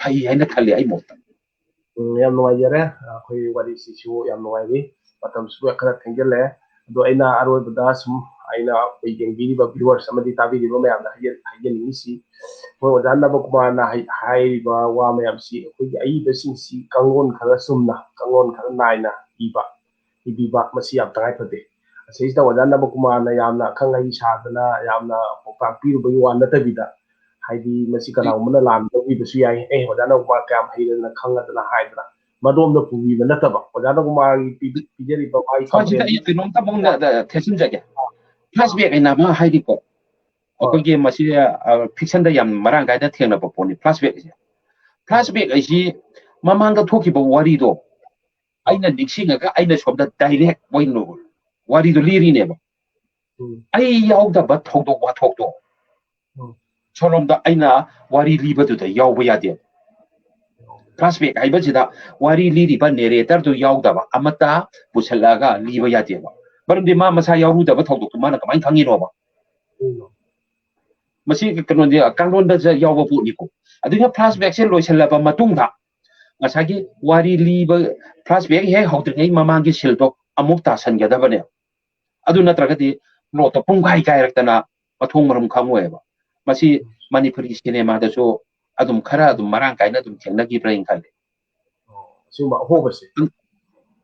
ꯐꯩ ꯍꯥꯏꯅ ꯈꯜꯂꯤ ꯑꯩ ꯃꯣꯠꯇ ꯌꯥꯝ ꯅꯨꯡꯉꯥꯏꯖꯔꯦ ꯑꯩꯈꯣꯏ ꯋꯥꯔꯤꯁꯤꯁꯨ ꯌꯥꯝ ꯅꯨꯡꯉꯥꯏꯔꯤ ꯃꯇꯝꯁꯨ ꯈꯔ ꯊꯦꯡꯖꯤꯜꯂꯛꯑꯦ ꯑꯗꯣ ꯑꯩꯅ ꯑꯔꯣꯏꯕꯗ ꯁꯨꯝ ꯑꯩꯅ ꯑꯩꯈꯣꯏ ꯌꯦꯡꯕꯤꯔꯤꯕ ꯚꯤꯎꯋꯔꯁ ꯑꯃꯗꯤ ꯇꯥꯕꯤꯔꯤꯕ ꯃꯌꯥꯝꯗ ꯍꯥꯏꯖꯅꯤꯡꯉꯤꯁꯤ ꯑꯩꯈꯣꯏ ꯑꯣꯖꯥ ꯅꯕꯀꯨꯃꯥꯔꯅ ꯍꯥꯏꯔꯤꯕ ꯋꯥ ꯃꯌꯥꯝꯁꯤ ꯑꯩꯈꯣꯏꯒꯤ ꯑꯏꯕꯁꯤꯡꯁꯤ ꯀꯥꯡꯂꯣꯟ ꯈꯔ ꯆꯨꯝꯅ ꯀꯥꯡꯂꯣꯟ ꯈꯔ ꯅꯥꯏꯅ ꯏꯕꯤꯕ ꯃꯁꯤ ꯌꯥꯝ ꯇꯉꯥꯏꯐꯗꯦ ꯑꯁꯤꯁꯤꯗ ꯑꯣꯖꯥ ꯅꯕꯀꯨꯃꯥꯔꯅ ꯌꯥꯝꯅ ꯑꯈꯪ ꯑꯍꯩ ꯁꯥꯗꯅ ꯌꯥꯝꯅ ꯄꯥꯎꯇꯥꯛ ꯄꯤꯔꯨꯕꯒꯤ ꯋꯥ ꯅꯠꯇꯕꯤꯗ ꯍꯥꯏꯗꯤ ꯃꯁꯤ ꯀꯅꯥꯒꯨꯝꯕꯅ ꯂꯥꯟꯕ ꯂꯧꯕꯤꯕꯁꯨ ꯌꯥꯏ ꯑꯣꯖꯥ ꯅꯕꯀꯨꯃꯥꯔ ꯀꯌꯥꯝ ꯍꯩꯔꯗꯅ ꯈꯪꯉꯗꯅ ꯍꯥꯏꯗꯅ ꯃꯗꯣꯝꯗ ꯄꯨꯕꯤꯕ ꯅꯠꯇꯕ ꯑꯣꯖꯥ ꯅꯕꯀꯨꯃꯥꯔꯒꯤ ꯄꯤꯖꯔꯤꯕ ꯋꯥꯍꯩ ꯁꯤꯗ ꯀꯝꯄ꯭ꯂꯦꯟ ꯑꯩ ꯀꯩꯅꯣꯝꯇ ꯑꯃꯨꯛ ꯊꯦꯠꯆꯤꯟꯖꯒꯦ ꯐ꯭ꯂꯥꯁꯕꯦꯛ ꯍꯥꯏꯅ ꯑꯃ ꯍꯥꯏꯔꯤꯀꯣ ꯑꯩꯈꯣꯏꯒꯤ ꯃꯁꯤ ꯐꯤꯛꯁꯟꯗ ꯌꯥꯝ ꯃꯔꯥꯡ ꯀꯥꯏꯅ ꯊꯦꯡꯅꯕ ꯄꯣꯠꯅꯤ ꯐ꯭ꯂꯥꯁꯕꯦꯛꯁꯦ ꯐ꯭ꯂꯥꯁꯕꯦꯛ ꯑꯩꯁꯤ ꯃꯃꯥꯡꯗ ꯊꯣꯛꯈꯤꯕ ꯋꯥꯔꯤꯗꯣ ꯑꯩꯅ ꯅꯤꯡꯁꯤꯡꯉꯒ ꯑꯩꯅ ꯁꯣꯝꯗ ꯗꯥꯏꯔꯦꯛ ꯑꯣꯏꯅ ꯋꯥꯔꯤꯗꯣ ꯂꯤꯔꯤꯅꯦꯕ ꯑꯩ ꯌꯥꯎꯗꯕ ꯊꯧꯗꯣꯛ ꯋꯥꯊꯣꯛꯇꯣ ꯁꯣꯝꯗ ꯑꯩꯅ ꯋꯥꯔꯤ ꯂꯤꯕꯗꯨꯗ ꯌꯥꯎꯕ ꯌꯥꯗꯦꯕ ꯐ꯭ꯂꯥꯁꯕꯦꯛ ꯍꯥꯏꯕꯁꯤꯗ ꯋꯥꯔꯤ ꯂꯤꯔꯤꯕ ꯅꯦꯔꯦꯇꯔꯗꯨ ꯌꯥꯎꯗꯕ ꯑꯃꯠꯇ ꯄꯨꯁꯜꯂꯛꯑꯒ ꯂꯤꯕ ꯌꯥꯗꯦꯕ ꯃꯔꯝꯗꯤ ꯃꯥ ꯃꯁꯥ ꯌꯥꯎꯔꯨꯗꯕ ꯊꯧꯗꯣꯛꯇꯣ ꯃꯥꯅ ꯀꯃꯥꯏꯅ ꯈꯪꯉꯤꯅꯣꯕ ꯃꯁꯤ ꯀꯩꯅꯣꯗꯤ ꯀꯥꯡꯂꯣꯟꯗ ꯌꯥꯎꯕ ꯄꯣꯠꯅꯤꯀꯣ ꯑꯗꯨꯒ ꯐ꯭ꯂꯥꯁꯕꯦꯛꯁꯦ ꯂꯣꯏꯁꯤꯜꯂꯕ ꯃꯇꯨꯡꯗ ꯉꯁꯥꯏꯒꯤ ꯋꯥꯔꯤ ꯂꯤꯕ ꯐ꯭ꯂꯥꯁꯕꯦꯛ ꯍꯦꯛ ꯍꯧꯗ꯭ꯔꯤꯉꯩ ꯃꯃꯥꯡꯒꯤ ꯁꯤꯜꯗꯣ ꯑꯃꯨꯛ ꯇꯥꯁꯟꯒꯗꯕꯅꯦ ꯑꯗꯨ ꯅꯠꯇ꯭ꯔꯒꯗꯤ ꯄ꯭ꯂꯣꯠꯇꯣ ꯄꯨꯡꯈꯥꯏ ꯀꯥꯏꯔꯛꯇꯅ ꯃꯊꯣꯡ ꯃꯔꯝ ꯈꯪꯉꯣꯏꯕ ꯃꯁꯤ ꯃꯅꯤꯄꯨꯔꯤ ꯁꯤꯅꯦꯃꯥꯗꯁꯨ ꯑꯗꯨꯝ ꯈꯔ ꯑꯗꯨꯝ ꯃꯔꯥꯡ ꯀꯥꯏꯅ ꯑꯗꯨꯝ ꯊꯦꯡꯅꯈꯤꯕ꯭ꯔꯥ ꯈꯜꯂꯤ ꯁꯤꯒꯨꯝꯕ ꯑꯍꯣꯕꯁꯦ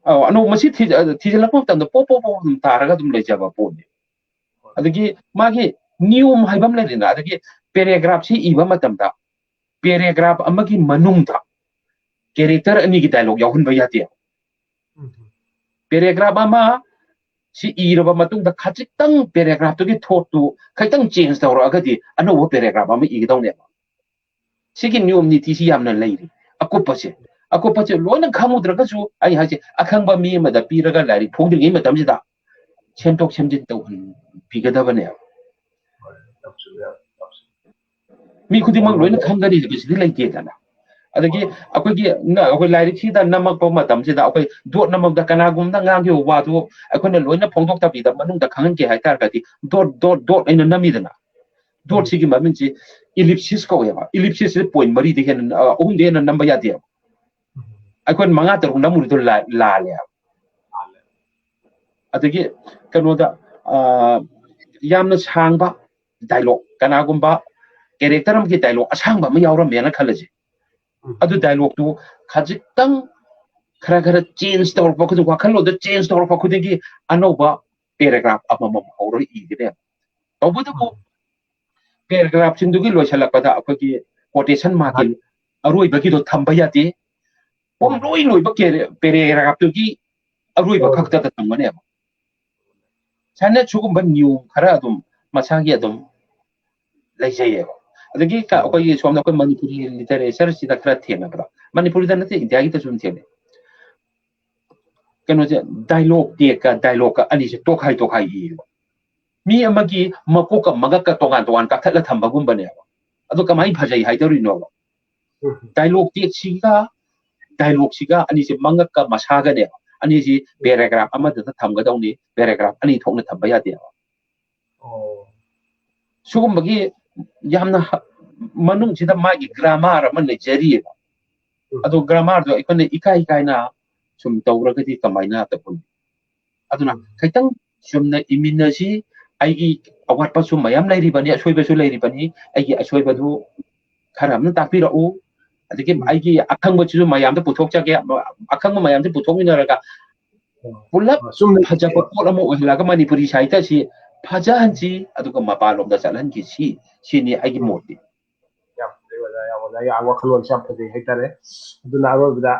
ꯑꯅꯧ ꯃꯁꯤ ꯊꯤꯖꯤꯜꯂꯛꯄ ꯃꯇꯝꯗ ꯄꯣꯞ ꯄꯣꯞ ꯄꯣꯞ ꯑꯗꯨꯝ ꯇꯥꯔꯒ ꯑꯗꯨꯝ ꯂꯩꯖꯕ ꯄꯣꯠꯅꯤ ꯑꯗꯒꯤ ꯃꯥꯒꯤ ꯅꯤꯌꯣꯝ ꯍꯥꯏꯕ ꯑꯃ ꯂꯩꯗꯅ ꯑꯗꯒꯤ ꯄꯦꯔꯦꯒ꯭ꯔꯥꯐꯁꯤ ꯏꯕ ꯃꯇꯝꯗ ꯄꯦꯔꯦꯒ꯭ꯔꯥꯐ ꯑꯃꯒꯤ ꯃꯅꯨꯡꯗ ꯀꯦꯔꯦꯛꯇꯔ ꯑꯅꯤꯒꯤ ꯗꯥꯏꯂꯣग ꯌꯥꯎꯍꯟꯕ ꯌꯥꯗꯦ ꯄꯦꯔꯦꯒ꯭ꯔꯥꯐ ꯑꯃ ꯁꯤ ꯏꯔꯕ ꯃꯇꯨꯡꯗ ꯈꯖꯤꯛꯇꯪ ꯄꯦꯔꯦꯒ꯭ꯔꯥꯐꯇꯨꯒꯤ ꯊꯣꯠꯇꯨ ꯈꯤꯇꯪ ꯆꯦꯟꯖ ꯇꯧꯔꯛꯑꯒꯗꯤ ꯑꯅꯧꯕ ꯄꯦꯔꯦꯒ꯭ꯔꯥꯐ ꯑꯃ ꯏꯒꯗꯧꯅꯦꯕ ꯁꯤꯒꯤ ꯅꯤꯌꯣꯝ ꯅꯤꯇꯤꯁꯤ ꯌꯥꯝꯅ ꯂꯩꯔꯤ ꯑꯀꯨꯞꯄꯁꯦ ꯂꯣꯏꯅ ꯈꯪꯉꯨꯗ꯭ꯔꯒꯁꯨ ꯑꯩ ꯍꯥꯏꯁꯦ ꯑꯈꯪꯕ ꯃꯤ ꯑꯃꯗ ꯄꯤꯔꯒ ꯂꯥꯏꯔꯤꯛ ꯐꯣꯡꯗ꯭ꯔꯤꯉꯩ ꯃꯇꯝꯁꯤꯗ ꯁꯦꯝꯗꯣꯛ ꯁꯦꯝꯖꯤꯟ ꯇꯧꯍꯟꯕꯤꯒꯗꯕꯅꯦꯕ ꯃꯤ ꯈꯨꯗꯤꯡꯃꯛ ꯂꯣꯏꯅ ꯈꯪꯒꯅꯤ ꯍꯥꯏꯕꯁꯤꯗꯤ ꯂꯩꯇꯦꯗꯅ ꯑꯗꯒꯤ ꯑꯩꯈꯣꯏ ꯂꯥꯏꯔꯤꯛꯁꯤꯗ ꯅꯝꯃꯛꯄ ꯃꯇꯝꯁꯤꯗ ꯑꯩꯈꯣꯏ ꯗꯣꯠ ꯅꯝꯃꯛꯇ ꯀꯅꯥꯒꯨꯝꯕꯅ ꯉꯥꯡꯈꯤꯕ ꯋꯥꯗꯨ ꯑꯩꯈꯣꯏꯅ ꯂꯣꯏꯅ ꯐꯣꯡꯗꯣꯛꯇꯕꯤꯗ ꯃꯅꯨꯡꯗ ꯈꯪꯍꯟꯒꯦ ꯍꯥꯏꯇꯥꯔꯒꯗꯤ ꯗꯣꯠ ꯑꯩꯅ ꯅꯝꯃꯤꯗꯅ ꯗꯣꯠꯁꯤꯒꯤ ꯃꯃꯤꯡꯁꯤ इलिप्सिस कौएबा इलिप्सिस से पॉइंट मरी दिखे अहम दे नंबर याद है अखोन मंगा तरुक नमुरी तो लाले अदगी कनोदा यामना सांगबा डायलॉग कनागुंबा कैरेक्टर अमगी डायलॉग असांगबा म यावरमेना खलजे अदु डायलॉग तो खजितंग खरा खरा चेंज तौरपा खुद वाखलोद चेंज तौरपा खुदगी अनोबा पैराग्राफ अमम हौरो इगिदे तौबदबो पैराग्राफ सिंदुगी लोइसलकदा अखोगी कोटेशन मार्किंग अरोइबगी दो थंबा यादे ओम लोइबा पैराग्राफ तुगी अरोइबा खक्ता थंबने साने छुगुंबा न्यू खरा अदुम मसागी अदुम लेजैयेबा adagi ka akoy somna ko manipuri literature sida kra thena bra manipuri da nate india gi ta sum thene kano je dialogue ka ani se tokhai yi mi amagi mako ka maga ka tongan ka thala thamba gum bane ado kamai phajai haidori no dialogue siga ani se manga ka masaga ne ani si paragraph ama da thamga dawni paragraph ani thokna thamba ya de sugum bagi yamna manung sida magi grammar ama ne jari ado grammar do ikone ikai na sum tawra gadi kamaina ta kun aduna kaitang sumna imina si ai gi awat pa sum mayam lai ri bani asoi ba su lai ri bani ai gi asoi ba du kharam na takpira u adagi ai gi akhang ba chu mayam da puthok cha ge akhang mayam da puthok ni na ra pulap phaja pa ko amo ohla ga manipuri saita si phaja hanji aduga mapalom da chalan gi si ni ai gi moti ya wakalon sa phaji haitare aduna aro bida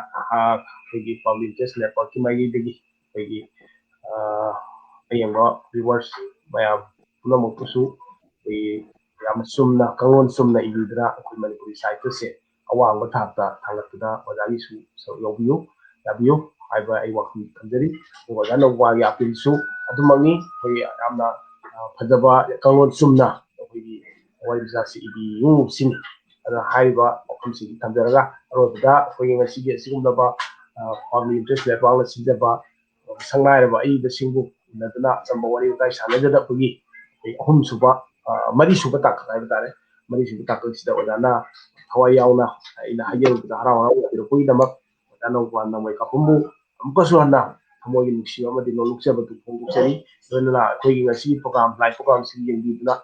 gi public test network ki magi digi gi ayang viewers mayam puno mo pusu yam sumna kangon sumna idra ko manipuri site se awang ba thapta thalakda wadagi su so yabiyo aiba ai wakhi kanjari oga no wa ya pilsu adumani hoi amna phajaba kangon sumna hoi wai bisa si idi yu sin ada haiba okumsi tamjaraga aroda hoi ngasi ge sigumdaba family interest level la sinjaba sangnai ba ai da singbu nadana chamba wari tai sanajada pugi ahum suba mari suba tak kai tare mari suba tak sida odana thawai yauna ina hayeru da harawa ro pugi damak odana wan na mai kapumbu amkasu hana thamogi nuksi amadi nolukse batu phongu seri dona khoi ngasi program live program si yengi duna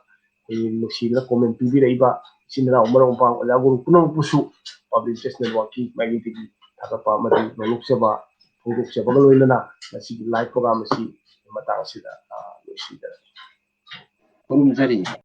nuksi na comment pibi reiba sinna umaro pang ola guru puno pusu public test network ki magi tigi thapa amadi nolukse ba phongu se bagal oina masi live program si mata sida nuksi da Pulum jari